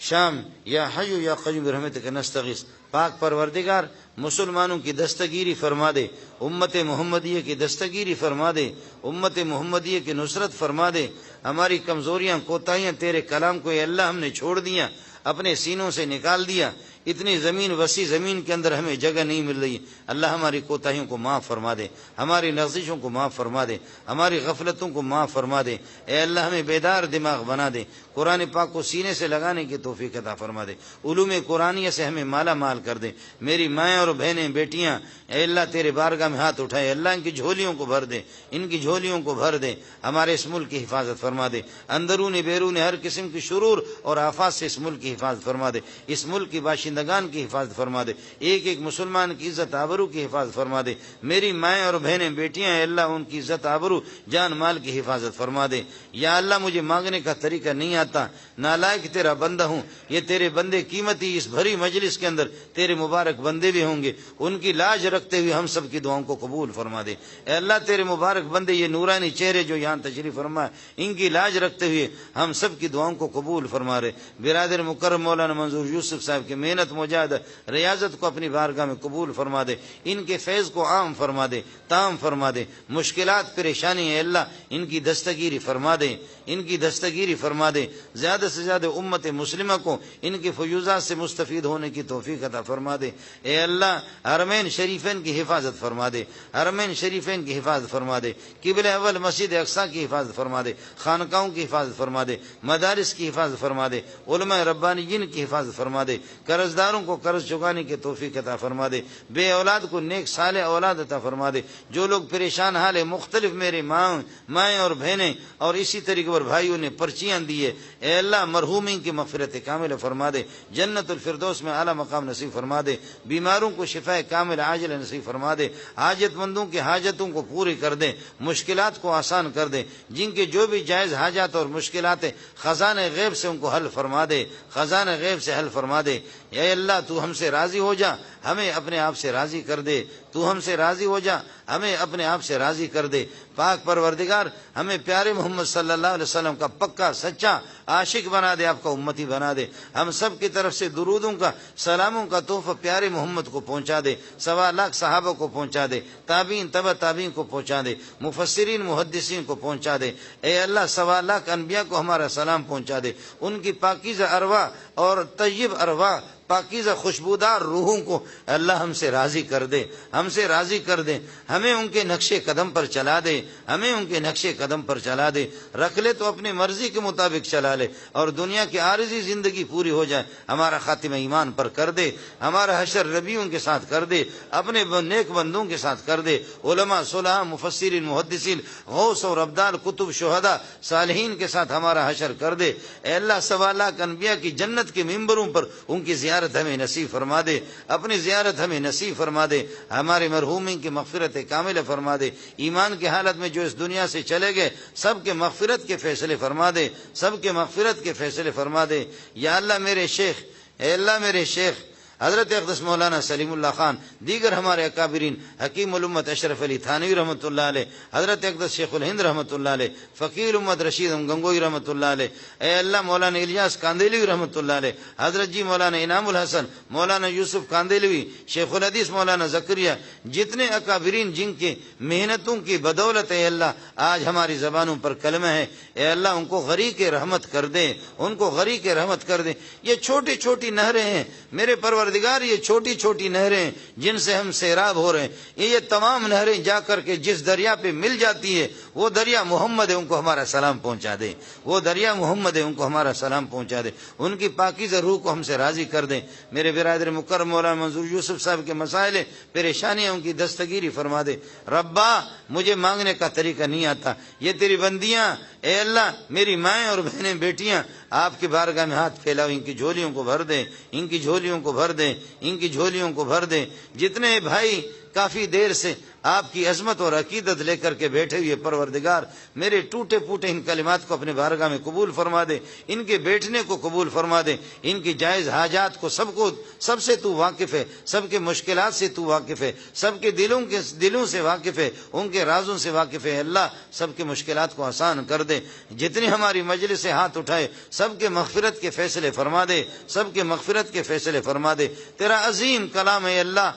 شام، یا حی یا قیوم برحمتک نستغیث۔ پاک پروردگار مسلمانوں کی دستگیری فرما دے، امت محمدیہ کی دستگیری فرما دے، امت محمدیہ کی نصرت فرما دے۔ ہماری کمزوریاں کوتاہیاں تیرے کلام کو اے اللہ ہم نے چھوڑ دیا، اپنے سینوں سے نکال دیا، اتنی زمین وسیع زمین کے اندر ہمیں جگہ نہیں مل رہی. اللہ ہماری کوتاہیوں کو معاف فرما دے, ہماری لغزشوں کو معاف فرما دے, ہماری غفلتوں کو معاف فرما دے. اے اللہ ہمیں بیدار دماغ بنا دے, قرآن پاک کو سینے سے لگانے کی توفیق عطا فرما دے, علوم قرآنیہ سے ہمیں مالا مال کر دے. میری مائیں اور بہنیں بیٹیاں اے اللہ تیرے بارگاہ میں ہاتھ اٹھائے, اللہ ان کی جھولیوں کو بھر دے, ان کی جھولیوں کو بھر دے. ہمارے اس ملک کی حفاظت فرما دے, اندرونی بیرونی ہر قسم کی شرور اور آفات سے اس ملک کی حفاظت فرما دے. اس ملک کی باشندگان کی حفاظت فرما دے, ایک ایک مسلمان کی عزت آبرو کی حفاظت فرما دے. میری مائیں اور بہنیں بیٹیاں اے اللہ ان کی عزت آبرو جان مال کی حفاظت فرما دے. یا اللہ مجھے مانگنے کا طریقہ نہیں آتا, نالائق تیرا بندہ ہوں. یہ تیرے بندے قیمتی اس بھری مجلس کے اندر تیرے مبارک بندے بھی ہوں گے, ان کی لاج رکھتے ہوئے ہم سب کی دعاؤں کو قبول فرما دے. اے اللہ تیرے مبارک بندے یہ نورانی چہرے جو یہاں تشریف فرما, ان کی لاج رکھتے ہوئے ہم سب کی دعاؤں کو قبول فرما رہے. برادر مکرم مولانا منظور یوسف صاحب کی محنت مجاہدہ ریاضت کو اپنی بارگاہ میں قبول فرما دے, ان کے فیض کو عام فرما دے, تام فرما دے. مشکلات پریشانی ہے اللہ ان کی دستگیری فرما دے, ان کی دستگیری فرما دے. زیادہ سے زیادہ امت مسلمہ کو ان کے فیوزات سے مستفید ہونے کی توفیق عطا فرما دے. اے اللہ حرمین شریفین کی حفاظت فرما دے, حرمین شریفین کی حفاظت فرما دے. قبلہ اول مسجد اقصی کی حفاظت فرما دے, خانقاہوں کی حفاظت فرما دے, مدارس کی حفاظت فرما دے, علماء ربانیین کی حفاظت فرما دے. قرض داروں کو قرض چکانے کی توفیق عطا فرما دے. بے اولاد کو نیک صالح اولاد عطا فرما دے. جو لوگ پریشان حال ہے مختلف میرے مائیں اور بہنیں اور اسی طریقے پر بھائیوں نے پرچیاں دیے, اے اللہ مرحومین کی مغفرت کامل فرما دے, جنت الفردوس میں اعلیٰ مقام نصیب فرما دے. بیماروں کو شفاء کامل عاجل نصیب فرما دے. حاجت مندوں کی حاجتوں کو پوری کر دے, مشکلات کو آسان کر دے. جن کے جو بھی جائز حاجات اور مشکلات ہیں خزانہ غیب سے ان کو حل فرما دے, خزانہ غیب سے حل فرما دے. اے اللہ تو ہم سے راضی ہو جا, ہمیں اپنے آپ سے راضی کر دے. تو ہم سے راضی ہو جا, ہمیں اپنے آپ سے راضی کر دے. پاک پروردگار ہمیں پیارے محمد صلی اللہ علیہ وسلم کا پکا سچا عاشق بنا دے, آپ کا امتی بنا دے. ہم سب کی طرف سے درودوں کا سلاموں کا تحفہ پیارے محمد کو پہنچا دے, 1.25 لاکھ صحابہ کو پہنچا دے, تابعین تبع تابعین کو پہنچا دے, مفسرین محدثین کو پہنچا دے. اے اللہ 1.25 لاکھ انبیاء کو ہمارا سلام پہنچا دے. ان کی پاکیزہ ارواح اور طیب ارواح پاکیزہ خوشبودار روحوں کو اللہ ہم سے راضی کر دے, ہم سے راضی کر دے. ہمیں ان کے نقش قدم پر چلا دے, ہمیں ان کے نقش قدم پر چلا دے. رکھ لے تو اپنی مرضی کے مطابق چلا لے, اور دنیا کی عارضی زندگی پوری ہو جائے. ہمارا خاتمہ ایمان پر کر دے, ہمارا حشر نبیوں کے ساتھ کر دے, اپنے نیک بندوں کے ساتھ کر دے. علماء صلحاء مفسرین محدثین غوث اور ابدال کتب شہداء صالحین کے ساتھ ہمارا حشر کر دے. اے اللہ 1.25 لاکھ انبیاء کی جنت کے ممبروں پر ان کی زیارت ہمیں نصیب فرما دے, اپنی زیارت ہمیں نصیب فرما دے. ہمارے مرحومین کی مغفرت کامل فرما دے. ایمان کی حالت میں جو اس دنیا سے چلے گئے سب کے مغفرت کے فیصلے فرما دے, سب کے مغفرت کے فیصلے فرما دے. یا اللہ میرے شیخ, اے اللہ میرے شیخ حضرت اقدس مولانا سلیم اللہ خان, دیگر ہمارے اکابرین حکیم الامت اشرف علی تھانوی رحمۃ اللہ علیہ, حضرت اقدس شیخ الہند رحمۃ اللہ علیہ, فقیر امت رشید گنگوئی رحمۃ اللہ علیہ. اے اللہ مولانا الیاس کاندیلوی رحمۃ اللہ علیہ, حضرت جی مولانا انعام الحسن, مولانا یوسف کاندیلوی, شیخ الحدیث مولانا زکریا, جتنے اکابرین جن کی محنتوں کی بدولت اے اللہ آج ہماری زبانوں پر کلمہ ہے, اے اللہ ان کو غریق رحمت کر دے, ان کو غریق رحمت کر دے. یہ چھوٹی چھوٹی نہریں ہیں میرے پروردگار, یہ چھوٹی چھوٹی نہریں جن سے ہم سیراب ہو رہے ہیں, یہ تمام نہریں جا کر کے جس دریا پہ مل جاتی ہے وہ دریا محمد ہے, ان کو ہمارا سلام پہنچا دے. وہ دریا محمد ہے, ان کو ہمارا سلام پہنچا دے. ان کی پاکیزہ روح کو ہم سے راضی کر دیں. میرے برادر مکرم مولانا منظور یوسف صاحب کے مسائل پریشانیاں ان کی دستگیری فرما دے. ربا مجھے مانگنے کا طریقہ نہیں آتا, یہ تیری بندیاں اے اللہ میری مائیں اور بہنیں بیٹیاں آپ کی بارگاہ میں ہاتھ پھیلاؤ, ان کی جھولیوں کو بھر دیں, ان کی جھولیوں کو بھر دیں, ان کی جھولیوں کو بھر دیں. جتنے بھائی کافی دیر سے آپ کی عظمت اور عقیدت لے کر کے بیٹھے ہوئے پروردگار میرے ٹوٹے پوٹے ان کلمات کو اپنے بارگاہ میں قبول فرما دے, ان کے بیٹھنے کو قبول فرما دے. ان کی جائز حاجات کو سب سے تو واقف ہے, سب کے مشکلات سے تو واقف ہے, سب کے دلوں سے واقف ہے, ان کے رازوں سے واقف ہے. اللہ سب کے مشکلات کو آسان کر دے. جتنے ہماری مجلس سے ہاتھ اٹھائے سب کے مغفرت کے فیصلے فرما دے, سب کے مغفرت کے فیصلے فرما دے. تیرا عظیم کلام ہے اللہ,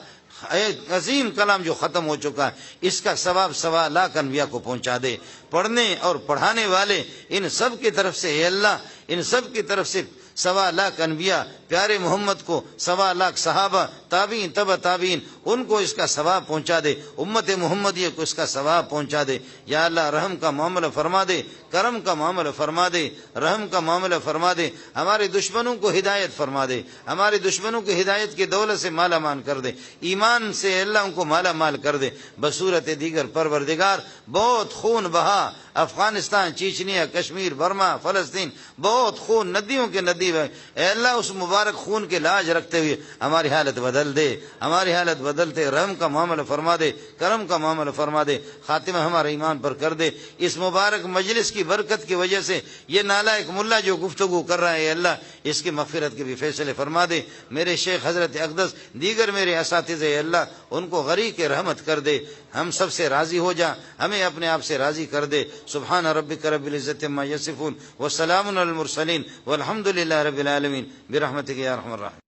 عظیم کلام جو ختم ہو چکا ہے, اس کا ثواب 1.25 لاکھ انبیاء کو پہنچا دے. پڑھنے اور پڑھانے والے ان سب کی طرف سے اے اللہ, ان سب کی طرف سے 1.25 انبیاء، پیارے محمد کو 1.25 صحابہ، تابعین، تبع تابعین، ان کو اس کا ثواب پہنچا دے، امت محمدیہ کو اس کا ثواب پہنچا دے۔ یا اللہ رحم کا معاملہ فرما دے، کرم کا معاملہ فرما دے، رحم کا معاملہ فرما دے، ہمارے دشمنوں کو ہدایت فرما دے، ہمارے دشمنوں کو ہدایت کی دولت سے مالا مال کر دے، ایمان سے اللہ ان کو مالا مال کر دے بصورت دیگر۔ پروردگار بہت خون بہا، افغانستان، چیچنیا، کشمیر، برما، فلسطین، بہت خون، ندیوں کے ندی ہے، اے اللہ اس مبارک خون کے لاج رکھتے ہوئے ہماری حالت بدل دے، ہماری حالت بدلتے، رحم کا معاملہ فرما دے، کرم کا معاملہ فرما دے، خاتمہ ہمارے ایمان پر کر دے۔ اس مبارک مجلس کی برکت کی وجہ سے یہ نالائق ملا جو گفتگو کر رہا ہے، اللہ اس کی مغفرت کے بھی فیصلے فرما دے۔ میرے شیخ حضرت اقدس، دیگر میرے اساتذہ، اللہ ان کو غریق رحمت کر دے، ہم سب سے راضی ہو جا، ہمیں اپنے آپ سے راضی کر دے۔ سبحان ربک رب العزت عما یصفون وسلام علی المرسلین والحمد للہ رب العالمین برحمتک یا ارحم الراحمین۔